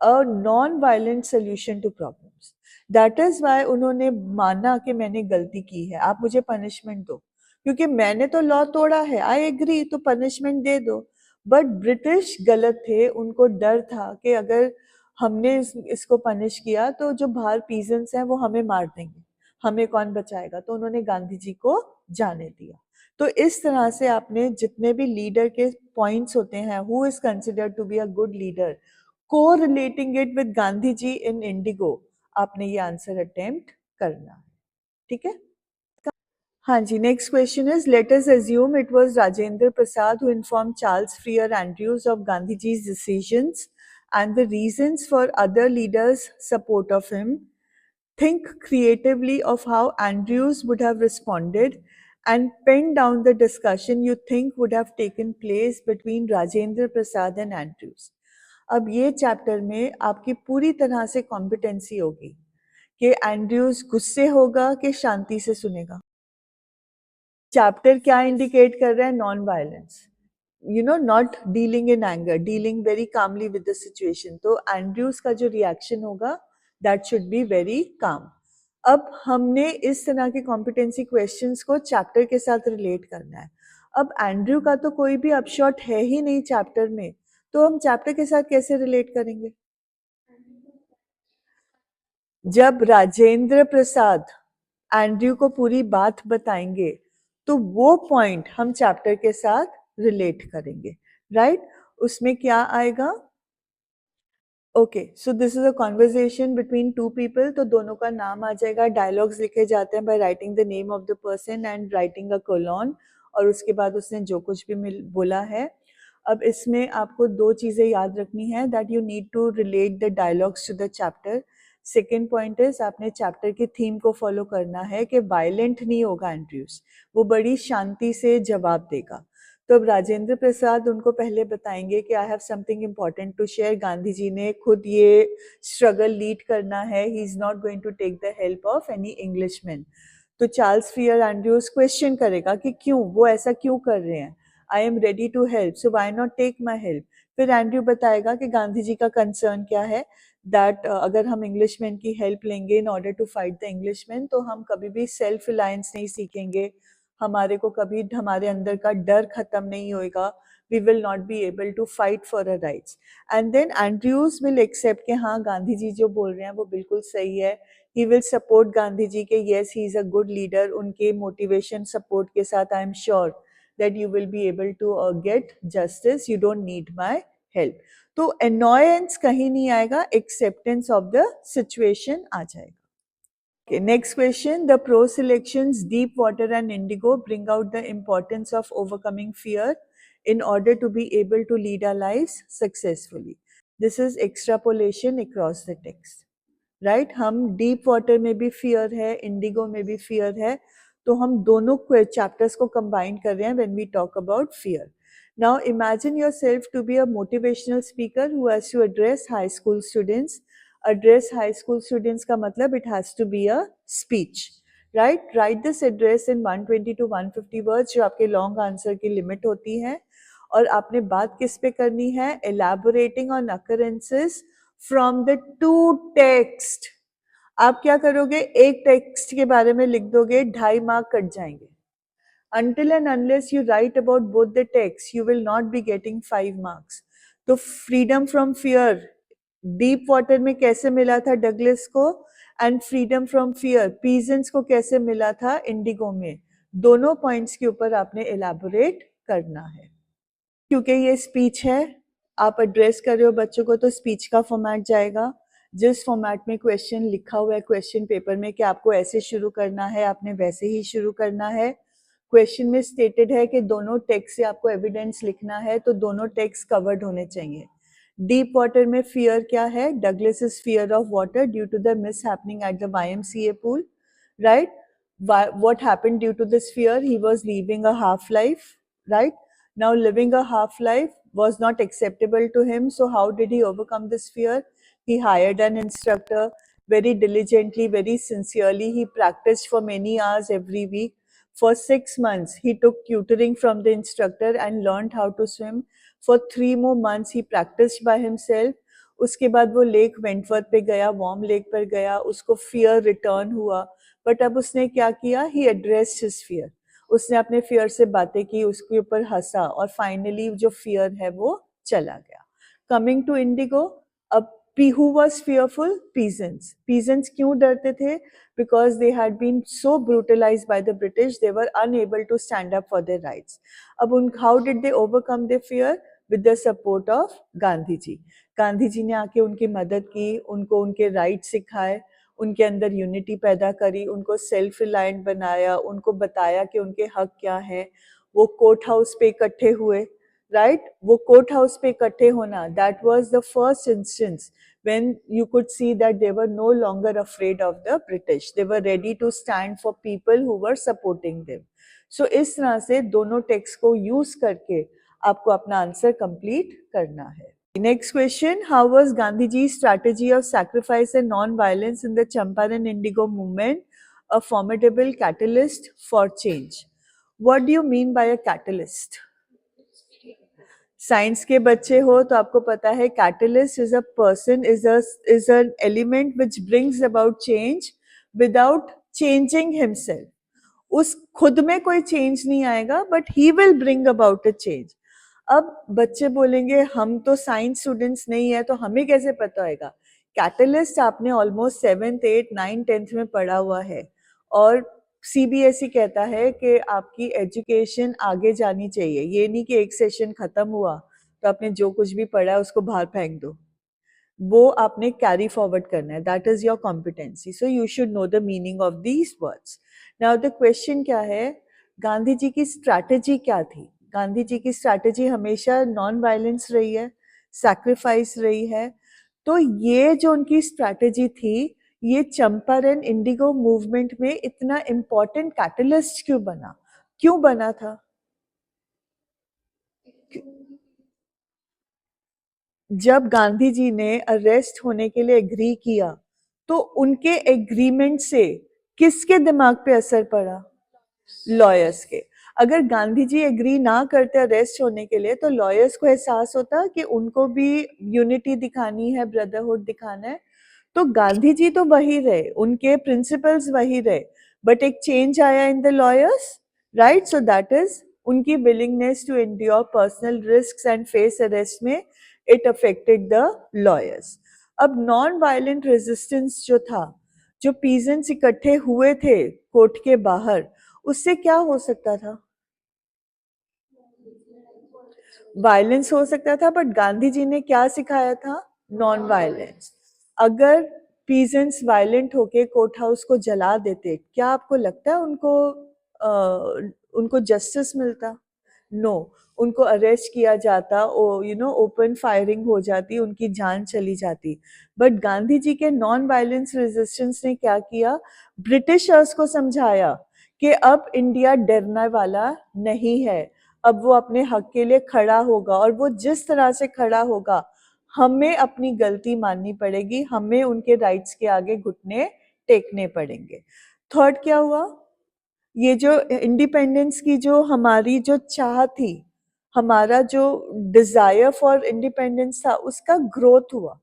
a non violent solution to problems. That is why उन्होंने माना कि मैंने गलती की है, आप मुझे पनिशमेंट दो क्योंकि मैंने तो लॉ तोड़ा है, आई एग्री, तो पनिशमेंट दे दो। बट ब्रिटिश गलत थे, उनको डर था कि अगर हमने इसको पनिश किया तो जो बाहर पीजेंट्स हैं वो हमें मार देंगे, हमें कौन बचाएगा, तो उन्होंने गांधी जी को जाने दिया। तो इस तरह से आपने जितने भी लीडर के पॉइंट्स होते हैं, who is considered to be a good leader, को relating it with Gandhi ji in Indigo, आपने ये आंसर अटेम्प्ट करना है। ठीक है, हाँ जी, next question is let us assume it was Rajendra Prasad who informed Charles Freer Andrews of Gandhiji's decisions and the reasons for other leaders' support of him. Think creatively of how Andrews would have responded and pen down the discussion you think would have taken place between Rajendra Prasad and Andrews. अब ये chapter में आपकी पूरी तरह से competency होगी कि Andrews गुस्से होगा कि शांति से सुनेगा। चैप्टर क्या इंडिकेट कर रहा है, non violence, not dealing in anger, dealing very calmly with the situation. तो एंड्रयूज का जो रिएक्शन होगा that should be very calm. अब हमने इस तरह के कॉम्पिटेंसी क्वेश्चंस को चैप्टर के साथ रिलेट करना है। अब एंड्रयू का तो कोई भी अपशॉट है ही नहीं चैप्टर में, तो हम चैप्टर के साथ कैसे रिलेट करेंगे? जब राजेंद्र प्रसाद एंड्रयू को पूरी बात बताएंगे तो वो पॉइंट हम चैप्टर के साथ रिलेट करेंगे, राइट? उसमें क्या आएगा? Okay, so this is a conversation between two people, तो दोनों का नाम आ जाएगा। डायलॉग्स लिखे जाते हैं by writing the name of the person and writing a colon, और उसके बाद उसने जो कुछ भी बोला है। अब इसमें आपको दो चीजें याद रखनी है, that you need to relate the dialogues to the chapter. Second point is आपने चैप्टर की थीम को फॉलो करना है कि वायलेंट नहीं होगा एंड्रयूज, वो बड़ी शांति से जवाब देगा। तो अब राजेंद्र प्रसाद उनको पहले बताएंगे कि I have something important to share, Gandhi ji ने खुद ये स्ट्रगल लीड करना है, he is not going to take the help of any Englishman. तो चार्ल्स फियर एंड्रयूज क्वेश्चन करेगा कि क्यों, वो ऐसा क्यों कर रहे हैं, I am ready to help, so why not take my help. फिर एंड्रयू बताएगा कि गांधी जी का कंसर्न क्या है, दैट अगर हम इंग्लिशमैन की हेल्प लेंगे in order to fight the Englishman तो हम कभी भी सेल्फ रिलायंस नहीं सीखेंगे, हमारे को कभी हमारे अंदर का डर खत्म नहीं होएगा, we will not be able to fight for our rights. And then Andrews will accept कि हाँ गांधी जी जो बोल रहे हैं वो बिल्कुल सही है, he will support Gandhi ji के yes he is a good leader, उनके motivation support के साथ I am sure that you will be able to get justice, you don't need my help. तो annoyance कहीं नहीं आएगा, acceptance of the situation आ जाएगा. Okay, next question. The pro selections Deepwater and Indigo bring out the importance of overcoming fear in order to be able to lead our lives successfully. This is extrapolation across the text. Right? हम deep water में भी fear है, Indigo में भी fear है, तो हम दोनों चैप्टर्स को कंबाइन कर रहे हैं when we talk about fear. Now imagine yourself to be a motivational speaker who has to address high school students. Address high school students का मतलब it has to be a speech, right? Write this address in 120 to 150 words जो आपके long answer की limit होती है, और आपने बात किस पे करनी है, elaborating on occurrences from the two text. आप क्या करोगे, एक टेक्स्ट के बारे में लिख दोगे, 2.5 मार्क कट जाएंगे. Until and unless you write about both the texts, you will not be getting 5 marks. तो freedom from fear, deep water में कैसे मिला था डगलस को, and freedom from fear peasants को कैसे मिला था इंडिगो में, दोनों पॉइंट्स के ऊपर आपने एलैबोरेट करना है. क्योंकि ये स्पीच है, आप एड्रेस कर रहे हो बच्चों को, तो स्पीच का फॉर्मेट जाएगा. जिस फॉर्मेट में क्वेश्चन लिखा हुआ है क्वेश्चन पेपर में कि आपको ऐसे शुरू करना है, आपने वैसे ही शुरू करना है. क्वेश्चन में स्टेटेड है कि दोनों टेक्स्ट से आपको एविडेंस लिखना है, तो दोनों टेक्स्ट कवर्ड होने चाहिए. डीप वाटर में फियर क्या है, Douglas is fear of water due to the mishappening at the YMCA pool, right? What happened due to this fear? He was leaving a half life, right? Now living a half life was not acceptable to him, so how did he overcome this fear? He hired an instructor very diligently, very sincerely. He practiced for many hours every week. For 6 months he took tutoring from the instructor and learned how to swim. For 3 more months he practiced by himself. उसके बाद वो lake Wentworth पे गया, warm lake पर गया, उसको fear return हुआ, but अब उसने क्या किया, ही एड्रेस्ड हिज फियर, उसने अपने फियर से बातें की, उसके ऊपर हंसा, और फाइनली जो फियर है वो चला गया. कमिंग टू इंडिगो, अब who was fearful, peasants. Peasants क्यों डरते थे, because they had been so brutalized by the British, they were unable to stand up for their rights. अब उन how did they overcome their fear, with the support of Gandhi ji. Gandhi ji ने आके उनकी मदद की, उनको उनके राइट सिखाए, उनके अंदर यूनिटी पैदा करी, उनको सेल्फ रिलायंट बनाया, उनको बताया कि उनके हक क्या है. वो कोर्ट हाउस पे इकट्ठे हुए, राइट? वो कोर्ट हाउस पे इकट्ठे होना, that was the first instance when you could see that they were no longer afraid of the British. They were ready to stand for people who were supporting them. So इस तरह से दोनों text को use करके आपको अपना answer complete करना है. Next question, how was Gandhiji's strategy of sacrifice and non-violence in the Champaran Indigo movement a formidable catalyst for change? What do you mean by a catalyst? Science के बच्चे हो तो आपको पता है catalyst is a person, is an element which brings about change without changing himself. उस खुद में कोई चेंज नहीं आएगा, but he will bring about a change. अब बच्चे बोलेंगे हम तो साइंस स्टूडेंट्स नहीं है, तो हमें कैसे पता होगा. कैटलिस्ट आपने almost 7th 8th 9th 10th में पढ़ा हुआ है, और CBSE कहता है कि आपकी एजुकेशन आगे जानी चाहिए. ये नहीं कि एक सेशन खत्म हुआ तो आपने जो कुछ भी पढ़ा है उसको बाहर फेंक दो, वो आपने कैरी फॉरवर्ड करना है. That is your competency. So you should know the meaning of these words. Now the question क्या है, गांधी जी की स्ट्रैटेजी क्या थी. गांधी जी की स्ट्रैटेजी हमेशा नॉन वायलेंस रही है, सैक्रिफाइस रही है. तो ये जो उनकी स्ट्रैटेजी थी, ये चंपारण इंडिगो मूवमेंट में इतना इम्पोर्टेंट कैटलिस्ट क्यों बना, क्यों बना था? जब गांधी जी ने अरेस्ट होने के लिए एग्री किया तो उनके एग्रीमेंट से किसके दिमाग पे असर पड़ा? लॉयर्स के। अगर गांधी जी एग्री ना करते अरेस्ट होने के लिए तो लॉयर्स को एहसास होता कि उनको भी यूनिटी दिखानी है, ब्रदरहुड दिखाना है। तो गांधी जी तो वही रहे, उनके प्रिंसिपल्स वही रहे, बट एक चेंज आया in the lawyers, right? So that is उनकी willingness to endure personal risks and face arrest में इट अफेक्टेड द लॉयर्स। अब नॉन वायलेंट रेजिस्टेंस जो था, जो पीजेंट्स इकट्ठे हुए थे कोर्ट के बाहर, उससे क्या हो सकता था? वायलेंस हो सकता था, बट गांधी जी ने क्या सिखाया था? Non violence. अगर पीजेंट्स वायलेंट होके कोर्ट हाउस को जला देते, क्या आपको लगता है उनको जस्टिस मिलता? नो, उनको अरेस्ट किया जाता, ओपन फायरिंग हो जाती, उनकी जान चली जाती। बट गांधी जी के नॉन वायलेंस रेजिस्टेंस ने क्या किया? ब्रिटिशर्स को समझाया कि अब इंडिया डरने वाला नहीं है, अब वो अपने हक के लिए खड़ा होगा, और वो जिस तरह से खड़ा होगा हमें अपनी गलती माननी पड़ेगी, हमें उनके राइट्स के आगे घुटने टेकने पड़ेंगे। थर्ड क्या हुआ? ये जो इंडिपेंडेंस की जो हमारी जो चाह थी, हमारा जो डिजायर फॉर इंडिपेंडेंस था, उसका ग्रोथ हुआ।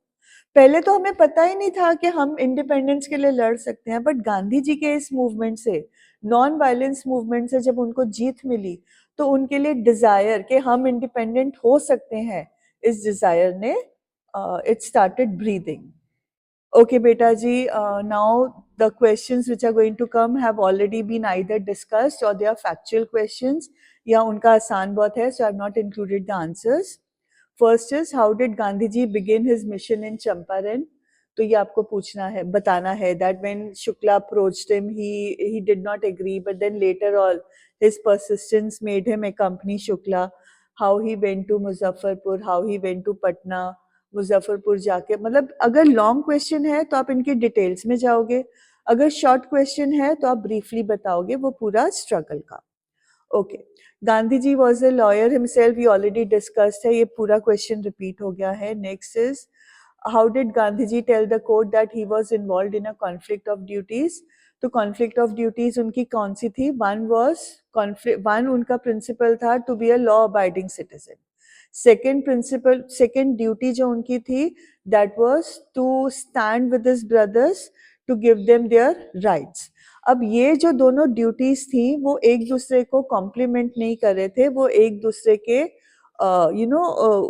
पहले तो हमें पता ही नहीं था कि हम इंडिपेंडेंस के लिए लड़ सकते हैं, बट गांधी जी के इस मूवमेंट से, नॉन वायलेंस मूवमेंट से जब उनको जीत मिली, तो उनके लिए डिजायर कि हम इंडिपेंडेंट हो सकते हैं, इस डिजायर ने it started breathing. Okay, Betaji, now the questions which are going to come have already been either discussed or they are factual questions. या उनका आसान बहुत है, so I have not included the answers. First is, how did Gandhi ji begin his mission in Champaran? तो ये आपको पूछना है, बताना है that when Shukla approached him, he did not agree, but then later on, his persistence made him accompany Shukla. How he went to Muzaffarpur, how he went to Patna, Muzaffarpur जाके, मतलब अगर लॉन्ग क्वेश्चन है तो आप इनकी details में जाओगे, अगर शॉर्ट क्वेश्चन है तो आप ब्रीफली बताओगे वो पूरा स्ट्रगल का। Okay, Gandhi ji was a lawyer himself, ये ऑलरेडी डिस्कस्ड है, ये पूरा क्वेश्चन रिपीट हो गया है। Next is, how did Gandhi ji tell the court that he was involve in a conflict of duties? तो कॉन्फ्लिक्ट ऑफ ड्यूटीज उनकी कौन सी थी? वन उनका प्रिंसिपल था to be a law abiding citizen. Second duty जो उनकी थी, that was to stand with his brothers to give them their rights. अब ये जो दोनों ड्यूटीज थी वो एक दूसरे को कॉम्प्लीमेंट नहीं कर रहे थे, वो एक दूसरे के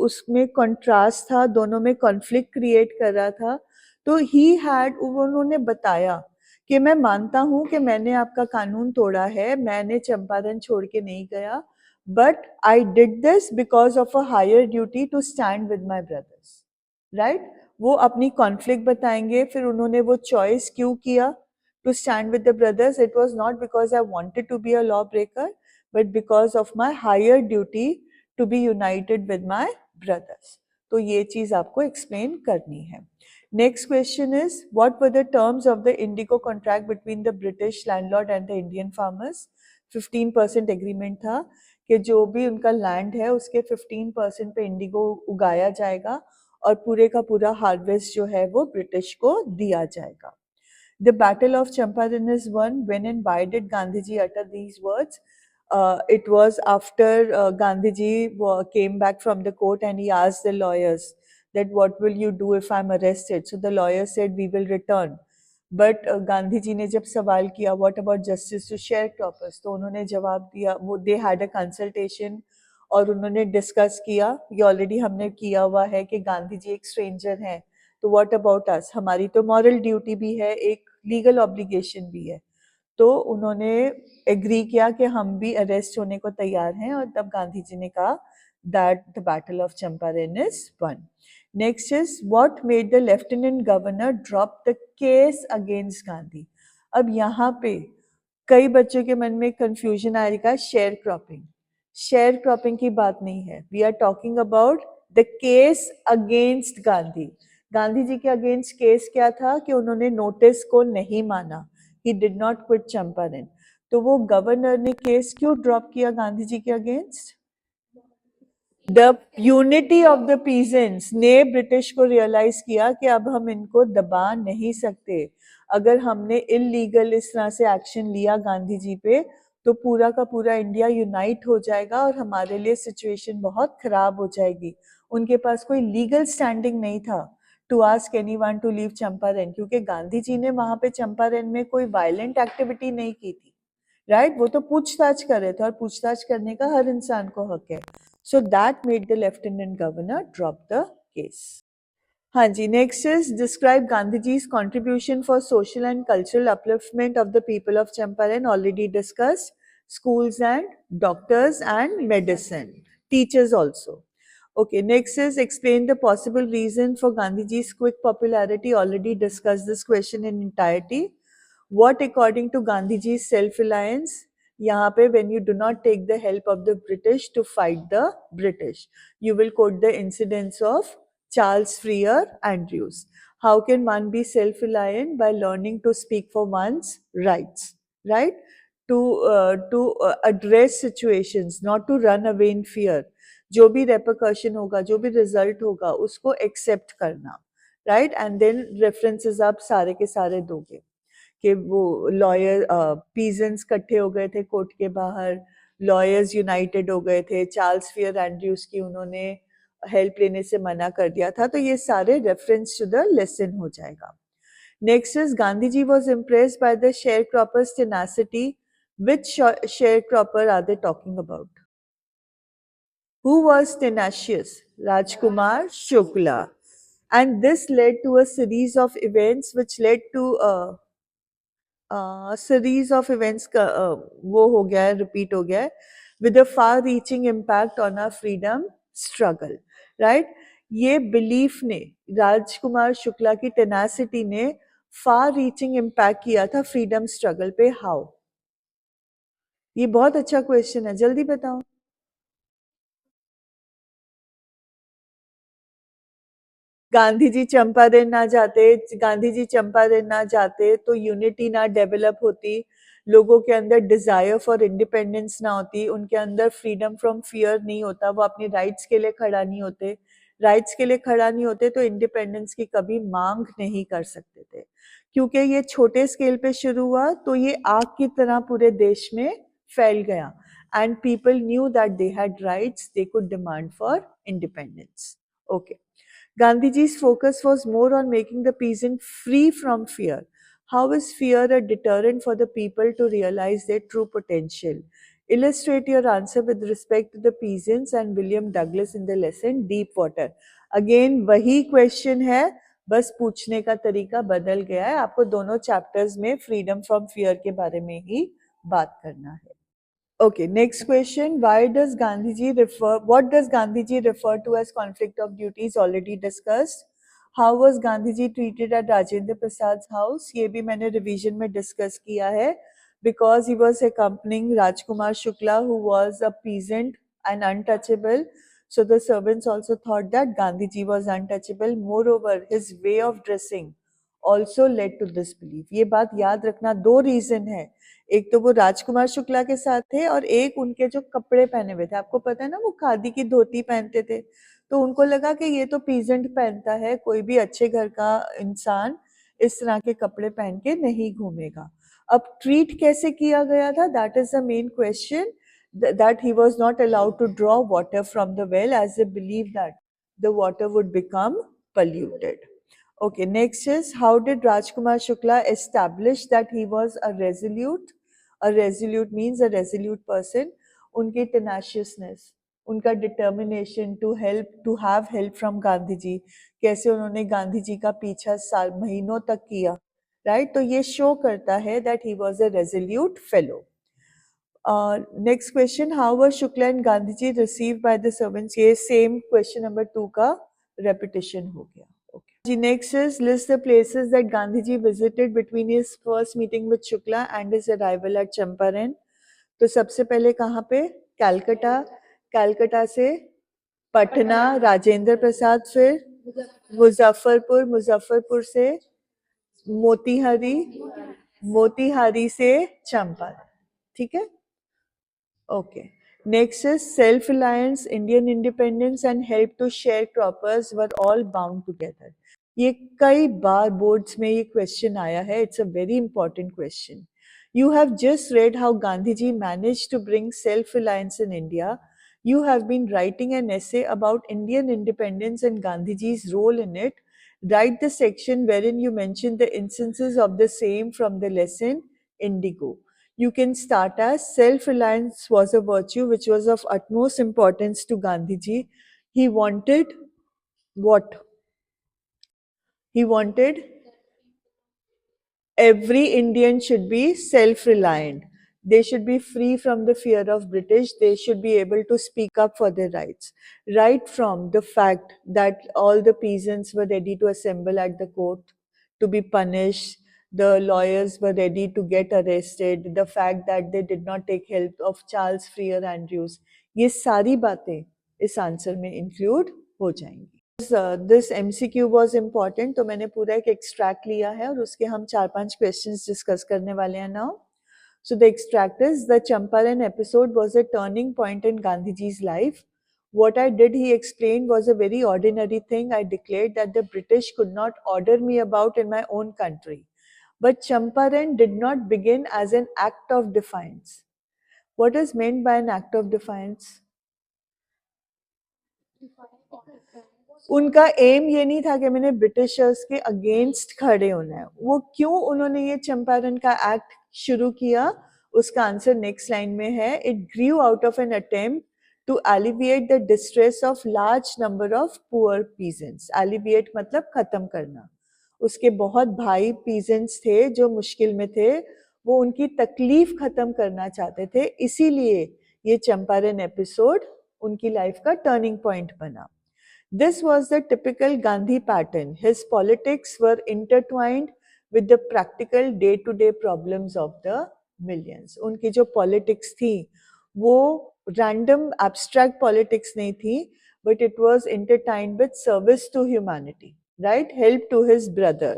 उसमें कंट्रास्ट था, दोनों में कॉन्फ्लिक्ट क्रिएट कर रहा था। तो ही हैड, उन्होंने बताया कि मैं मानता हूं कि मैंने आपका कानून तोड़ा है, मैंने चंपारण छोड़ के नहीं गया, but I did this because of a higher duty to stand with my brothers, right? वो अपनी कॉन्फ्लिक्ट बताएंगे, फिर उन्होंने वो चॉइस क्यों किया to stand with the brothers. It was not because I wanted to be a lawbreaker, but because of my higher duty to be united with my brothers. तो ये चीज आपको एक्सप्लेन करनी है। Next question is, what were the terms of the Indigo contract between the British landlord and the Indian farmers? 15% agreement था कि जो भी उनका लैंड है उसके 15% पे इंडिगो उगाया जाएगा और पूरे का पूरा हार्वेस्ट जो है वो ब्रिटिश को दिया जाएगा। The Battle of Champaran is won. When and why did Gandhiji utter these words? It was after Gandhiji came back from the court and he asked the lawyers that what will you do if I'm arrested? So the lawyer said we will return. But Gandhi ji ने जब सवाल किया what about justice to share croppers, तो उन्होंने जवाब दिया, वो they had a consultation और उन्होंने डिस्कस किया, ये ऑलरेडी हमने किया हुआ है कि गांधी जी एक स्ट्रेंजर हैं, तो व्हाट अबाउट अस, हमारी तो मॉरल ड्यूटी भी है, एक लीगल ऑब्लिगेशन भी है। तो उन्होंने एग्री किया कि हम भी अरेस्ट होने को तैयार हैं, और तब गांधी जी ने कहा that the battle of Champaran is won. Next is, what made the lieutenant governor drop the case against Gandhi? अब यहाँ पे कई बच्चों के मन में कंफ्यूजन आएगा, शेयर क्रॉपिंग, शेयर क्रॉपिंग की बात नहीं है, we are talking about the case against Gandhi. Gandhi ji के अगेंस्ट केस क्या था कि उन्होंने नोटिस को नहीं माना, he did not quit Champaran. तो वो गवर्नर ने केस क्यों ड्रॉप किया गांधी जी के against? The unity of the peasants ने ब्रिटिश को रियलाइज किया कि अब हम इनको दबा नहीं सकते। अगर हमने इलीगल इस तरह से एक्शन लिया गांधी जी पे, तो पूरा का पूरा इंडिया यूनाइट हो जाएगा और हमारे लिए सिचुएशन बहुत खराब हो जाएगी। उनके पास कोई लीगल स्टैंडिंग नहीं था to ask anyone to leave Champaran, क्योंकि गांधी जी ने वहां पे चंपारण में कोई वायलेंट एक्टिविटी नहीं की थी, राइट? वो तो पूछताछ कर रहे थे और पूछताछ करने का हर इंसान को हक है। So that made the lieutenant governor drop the case. हाँ जी, next is describe Gandhiji's contribution for social and cultural upliftment of the people of Champaran, already discussed. Schools and doctors and medicine, teachers also. Okay, next is explain the possible reason for Gandhiji's quick popularity, already discussed this question in entirety. What according to Gandhiji's self-reliance? यहाँ पे when you do not take the help of the British to fight the British, you will quote the incidents of Charles Freer Andrews. How can one be self-reliant? By learning to speak for one's rights, right? To address situations, not to run away in fear. जो भी repercussion होगा, जो भी result होगा, उसको accept करना, right? And then references आप सारे के सारे दोगे कि वो लॉयर पीजेंट्स इकट्ठे हो गए थे कोर्ट के बाहर, लॉयर्स यूनाइटेड हो गए थे, चार्ल्स फियर एंड्रयूज की उन्होंने हेल्प लेने से मना कर दिया था, तो ये सारे रेफरेंस टू द लेसन हो जाएगा। Next is Gandhi ji was impressed by the share croppers tenacity. Which sharecropper are they talking about? Who was tenacious? Rajkumar Shukla. And this led to a series of events which led to series of events का वो हो गया है, repeat हो गया है, with a far reaching impact on our freedom struggle, right? ये belief ने, राजकुमार शुक्ला की टेनासिटी ने फार रीचिंग इम्पैक्ट किया था फ्रीडम स्ट्रगल पे। हाउ? ये बहुत अच्छा क्वेश्चन है, जल्दी बताओ। गांधी जी चंपारण ना जाते, गांधी जी चंपारण ना जाते तो यूनिटी ना डेवलप होती, लोगों के अंदर डिजायर फॉर इंडिपेंडेंस ना होती, उनके अंदर फ्रीडम फ्रॉम फियर नहीं होता, वो अपनी राइट्स के लिए खड़ा नहीं होते, राइट्स के लिए खड़ा नहीं होते तो इंडिपेंडेंस की कभी मांग नहीं कर सकते थे। क्योंकि ये छोटे स्केल पे शुरू हुआ तो ये आग की तरह पूरे देश में फैल गया, and people knew that they had rights, they could demand for independence. Okay, Gandhiji's focus was more on making the peasant free from fear. How is fear a deterrent for the people to realize their true potential? Illustrate your answer with respect to the peasants and William Douglas in the lesson Deep Water. Again, वही question है, बस पूछने का तरीका बदल गया है। आपको दोनों चैप्टर्स में फ्रीडम फ्रॉम फियर के बारे में ही बात करना है। Okay, next question. Why does Gandhiji refer, what does Gandhiji refer to as conflict of duties? Already discussed. How was Gandhiji treated at Rajendra Prasad's house? ये भी मैंने revision में discuss किया है. Because he was accompanying Rajkumar Shukla, who was a peasant and untouchable. So the servants also thought that Gandhiji was untouchable. Moreover, his way of dressing also led to this belief. ये बात याद रखना, दो reason है। एक तो वो राजकुमार शुक्ला के साथ थे और एक उनके जो कपड़े पहने हुए थे, आपको पता है ना वो खादी की धोती पहनते थे, तो उनको लगा कि ये तो पीजेंट पहनता है, कोई भी अच्छे घर का इंसान इस तरह के कपड़े पहन के नहीं घूमेगा। अब ट्रीट कैसे किया गया था, that is the main question, that he was not allowed to draw water from the well as they believed that the water would become polluted. Okay, next is how did Rajkumar Shukla establish that he was a resolute? A resolute means a resolute person. उनकी tenaciousness, उनका determination to help, to have help from Gandhi ji, कैसे उन्होंने गांधी जी का पीछा साल महीनों तक किया, right? तो ये show करता है that he was a resolute fellow. Next question, how were Shukla and Gandhiji received by the servants? ये same question number 2 का repetition हो गया. Okay. Next is list the places that Gandhiji visited between his first meeting with Shukla and his arrival at Champaran. तो सबसे पहले कहाँ पे? Calcutta, Calcutta से पटना, राजेंद्र प्रसाद, फिर मुजफ्फरपुर, मुजफ्फरपुर से मोतीहारी, मोतीहारी से चंपारण, ठीक है? Okay, Next is self-reliance, Indian independence and help to share croppers were all bound together. ये कई बार बोर्ड्स में ये क्वेश्चन आया है. It's a very important question. You have just read how Gandhiji managed to bring self-reliance in India. You have been writing an essay about Indian independence and Gandhiji's role in it. Write the section wherein you mention the instances of the same from the lesson Indigo. You can start as self-reliance was a virtue which was of utmost importance to Gandhiji. He wanted what? He wanted every Indian should be self-reliant. They should be free from the fear of British. They should be able to speak up for their rights. Right from the fact that all the peasants were ready to assemble at the court to be punished, the lawyers were ready to get arrested, the fact that they did not take help of Charles Freer Andrews, ये सारी बातें इस answer में include हो जाएंगी. This MCQ was important, तो मैंने पूरा एक एक्सट्रैक्ट लिया है और उसके हम 4-5 क्वेश्चंस डिस्कस करने वाले हैं now. So the extract is, the Champaran episode was a turning point in Gandhiji's life. What I did, he explained, was a very ordinary thing. I declared that the British could not order me about in my own country. But Champaran did not begin as an act of defiance. What is meant by an act of defiance? उनका M ये नहीं था कि मैंने Britishers के against खड़े होना है. वो क्यों उन्होंने ये चंपारण का एक्ट शुरू किया, उसका आंसर नेक्स्ट लाइन में है. It grew out of an attempt to alleviate the distress of large number of poor peasants. Alleviate मतलब खत्म करना. उसके बहुत भाई पीजेंट्स थे जो मुश्किल में थे, वो उनकी तकलीफ खत्म करना चाहते थे, इसीलिए ये चंपारण एपिसोड उनकी लाइफ का टर्निंग पॉइंट बना. This was the typical Gandhi pattern. His politics were intertwined with the practical day-to-day problems of the millions. उनकी जो politics थी, वो random abstract politics नहीं थी, but it was intertwined with service to humanity, right? Help to his brother.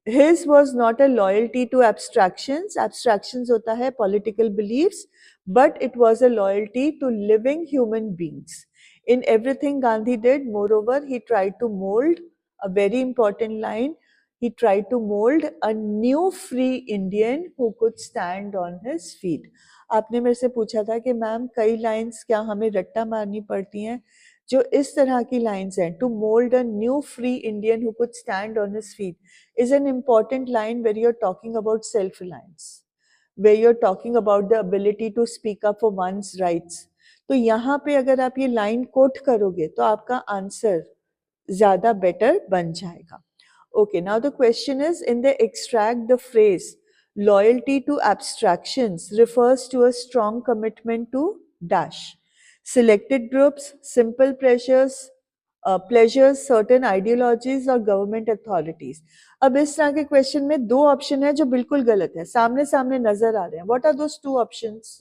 His was not a loyalty to abstractions. Abstractions होता है political beliefs, but it was a loyalty to living human beings. In everything Gandhi did, moreover, he tried to mold a very important line. He tried to mold a new free Indian who could stand on his feet. आपने मेरे से पूछा था कि ma'am कई lines क्या हमें रट्टा मारनी पड़ती हैं, जो इस तरह की लाइंस हैं. To mould a new free Indian who could stand on his feet is an important line where you're talking about self-reliance, where you're talking about the ability to speak up for one's rights. तो यहाँ पे अगर आप ये line coat करोगे तो आपका answer ज़्यादा बेटर बन जाएगा. Okay, now the question is, in the extract, the phrase loyalty to abstractions refers to a strong commitment to dash. Selected groups, simple pleasures, certain ideologies और गवर्नमेंट अथॉरिटीज. अब इस तरह के क्वेश्चन में दो ऑप्शन है जो बिल्कुल गलत है, सामने सामने नजर आ रहे हैं. What are those two options?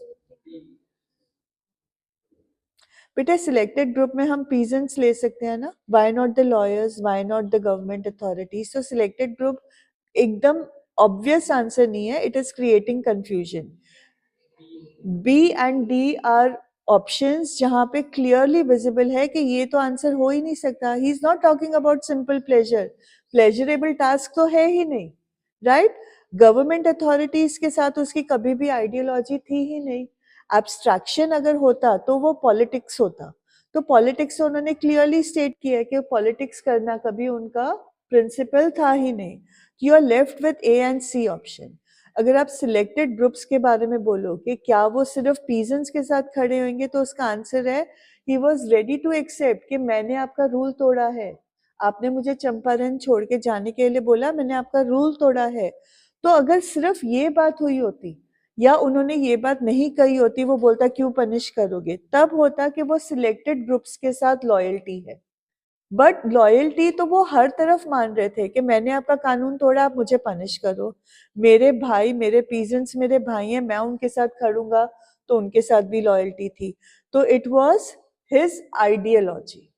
बेटा सिलेक्टेड ग्रुप में हम पीजेंट्स ले सकते हैं ना. Why not the lawyers, why not the government authorities? तो सिलेक्टेड ग्रुप एकदम ऑब्वियस आंसर नहीं है. It is creating confusion. B and D are options जहां पे क्लियरली विजिबल है कि ये तो आंसर हो ही नहीं सकता. ही is not talking about simple pleasure. Pleasurable task तो है ही नहीं, राइट? गवर्नमेंट अथॉरिटीज के साथ उसकी कभी भी आइडियोलॉजी थी ही नहीं. एब्स्ट्रैक्शन अगर होता तो वो पॉलिटिक्स होता. तो पॉलिटिक्स उन्होंने क्लियरली स्टेट किया है कि पॉलिटिक्स करना कभी उनका प्रिंसिपल था ही नहीं. You are left with A and C option. अगर आप सिलेक्टेड ग्रुप्स के बारे में बोलो कि क्या वो सिर्फ पीजेंट्स के साथ खड़े होंगे, तो उसका आंसर है he was ready to accept कि मैंने आपका रूल तोड़ा है, आपने मुझे चंपारण छोड़ के जाने के लिए बोला, मैंने आपका रूल तोड़ा है. तो अगर सिर्फ ये बात हुई होती या उन्होंने ये बात नहीं कही होती, वो बोलता क्यों पनिश करोगे, तब होता कि वो सिलेक्टेड ग्रुप्स के साथ लॉयल्टी है. बट लॉयल्टी तो वो हर तरफ मान रहे थे कि मैंने आपका कानून तोड़ा, आप मुझे पनिश करो. मेरे भाई, मेरे पीजेंट्स मेरे भाई हैं, मैं उनके साथ खड़ूंगा, तो उनके साथ भी लॉयल्टी थी. तो इट वाज हिज आइडियोलॉजी.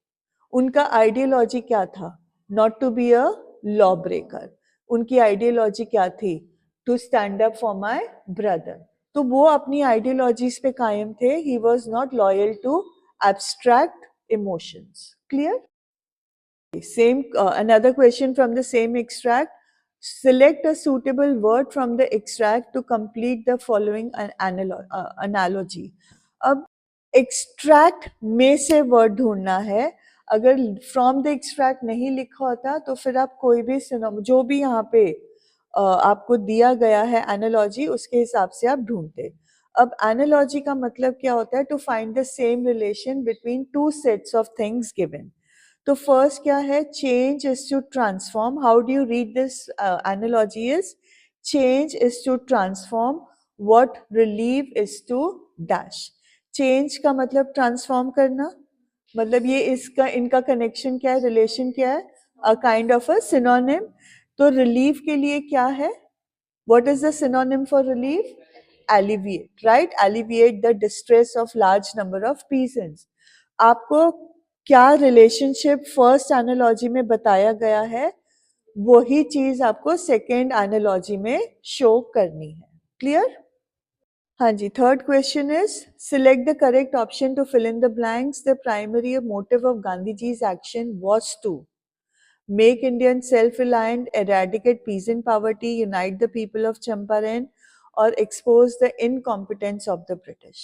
उनका आइडियोलॉजी क्या था? Not to be a law breaker. उनकी आइडियोलॉजी क्या थी? To stand up for my brother. तो वो अपनी आइडियोलॉजीज पे कायम थे. He was not loyal to abstract emotions. Clear? Same, another question from the same extract. Select a suitable word from the extract to complete the following analogy. अब extract में से word ढूंढना है. अगर from the extract नहीं लिखा होता तो फिर आप कोई भी जो भी यहाँ पे आपको दिया गया है analogy उसके हिसाब से आप ढूंढते. अब analogy का मतलब क्या होता है? To find the same relation between two sets of things given. तो फर्स्ट क्या है? Change is to transform. How do you read this analogy? Is change is to transform, what relieve is to dash. Change का मतलब transform करना. मतलब ये इसका इनका कनेक्शन क्या है, रिलेशन क्या है? A kind of a synonym. तो रिलीव के लिए क्या है? What is the synonym for relieve? alleviate, right? Alleviate the distress of large number of peasants. आपको क्या रिलेशनशिप फर्स्ट एनालॉजी में बताया गया है, वही चीज आपको सेकेंड एनालॉजी में शो करनी है. क्लियर? हाँ जी. Third question is select the correct option to fill in the blanks. The primary motive of Gandhi ji's action was to make Indians self-reliant, eradicate peasant poverty, unite the people of Champaran, और expose the incompetence of the British.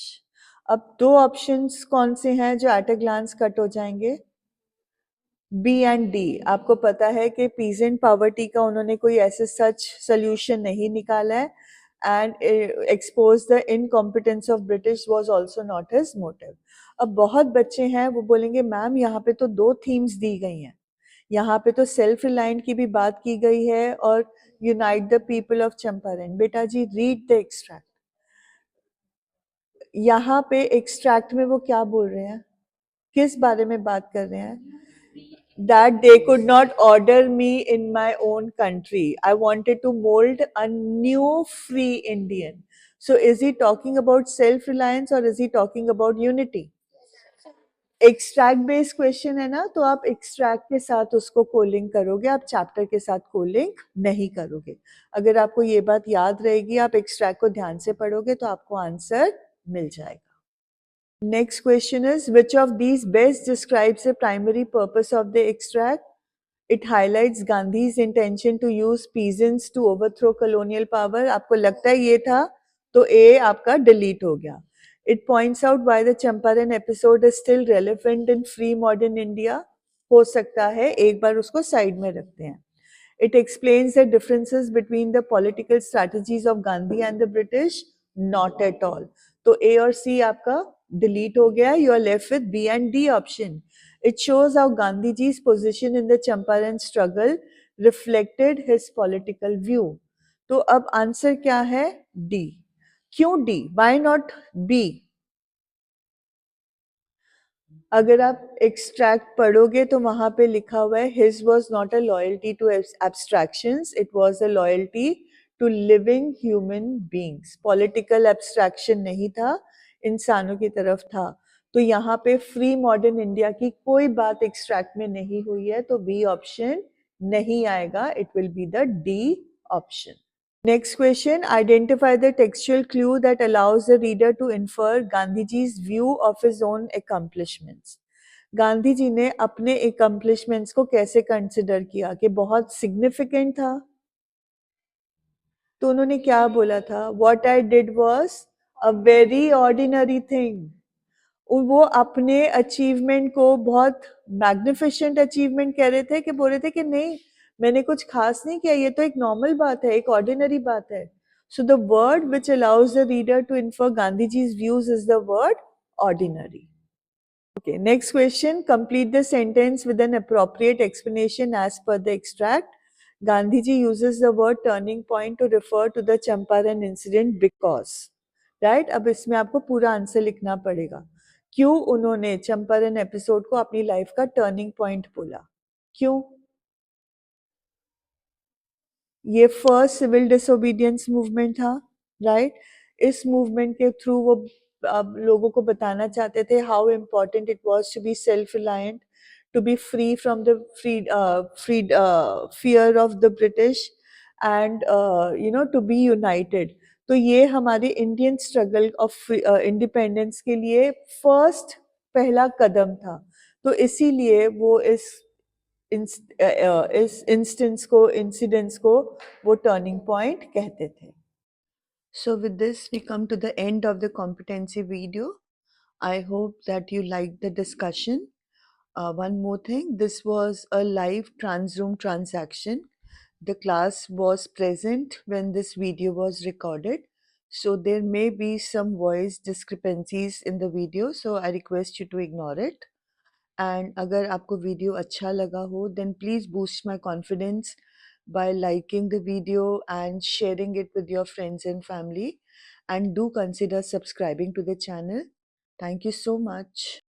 अब दो options कौन से हैं जो at a glance cut हो जाएंगे? B and D. आपको पता है कि पीजेंट पॉवर्टी का उन्होंने कोई ऐसे सच सोल्यूशन नहीं निकाला है. And expose the incompetence of British was also not his motive. अब बहुत बच्चे हैं वो बोलेंगे मैम यहाँ पे तो दो थीम्स दी गई हैं, यहाँ पे तो सेल्फ रिलायंट की भी बात की गई है और unite the people of Champaran. बेटा जी रीड द एक्सट्रैक्ट. यहाँ पे एक्सट्रैक्ट में वो क्या बोल रहे हैं, किस बारे में बात कर रहे हैं? That they could not order me in my own country. I wanted to mold a new free Indian. So is he talking about self-reliance or is he talking about unity? Extract based question है ना, तो आप extract के साथ उसको calling करोगे, आप chapter के साथ कोलिंग नहीं करोगे. अगर आपको ये बात याद रहेगी, आप एक्सट्रैक्ट को ध्यान से पढ़ोगे तो आपको आंसर मिल जाएगा. Next question is which of these best describes the primary purpose of the extract? It highlights Gandhi's intention to use peasants to overthrow colonial power. आपको लगता है ये था, तो A आपका delete हो गया. It points out why the Champaran episode is still relevant in free modern India. हो सकता है एक बार उसको साइड में रखते हैं. It explains the differences between the political strategies of Gandhi and the British. Not at all. तो A और C आपका delete हो गया. You are left with B and D option. It shows how Gandhiji's position in the Champaran struggle reflected his political view. तो अब answer क्या है? D. क्यों D? Why not B? अगर आप एक्सट्रैक्ट पढ़ोगे तो वहां पे लिखा हुआ है his was not a loyalty to abstractions, it was a loyalty to living human beings. Political abstraction नहीं था, इंसानों की तरफ था. तो यहाँ पे फ्री मॉडर्न इंडिया की कोई बात एक्सट्रैक्ट में नहीं हुई है, तो बी ऑप्शन नहीं आएगा. It will be the D option. Next question, identify the textual clue that allows the reader to infer Gandhiji's view of his own accomplishments. Gandhi ji ने अपने accomplishments को कैसे consider किया कि बहुत significant था? तो उन्होंने क्या बोला था? What I did was a very ordinary thing. वो अपने अचीवमेंट को बहुत मैग्निफिशेंट अचीवमेंट कह रहे थे कि बोल रहे थे कि नहीं मैंने कुछ खास नहीं किया, ये तो एक नॉर्मल बात है, एक ऑर्डिनरी बात है. So the word which allows the reader to infer Gandhi ji's views is the word ordinary. Okay, next question. Complete the sentence with an appropriate explanation as per the extract. Gandhiji uses the word turning point to refer to the Champaran incident because. Right? अब इसमें आपको पूरा answer लिखना पड़ेगा. क्यों उन्होंने Champaran episode को अपनी लाइफ का टर्निंग पॉइंट बोला? क्यों? ये फर्स्ट सिविल डिसोबीडियंस मूवमेंट था, राइट? इस मूवमेंट के थ्रू वो लोगों को बताना चाहते थे how important it was to be self reliant, to be free from the free fear of the British and to be united. तो ये हमारे इंडियन स्ट्रगल ऑफ इंडिपेंडेंस के लिए फर्स्ट पहला कदम था। तो इसीलिए वो इस इंस्टेंस को इंसिडेंट्स को वो टर्निंग पॉइंट कहते थे। So with this, we come to the end of the competency video. I hope that you liked the discussion. One more thing, this was a live Transroom transaction. The class was present when this video was recorded. So there may be some voice discrepancies in the video. So I request you to ignore it. And अगर आपको video अच्छा लगा हो, then please boost my confidence by liking the video and sharing it with your friends and family. And do consider subscribing to the channel. Thank you so much.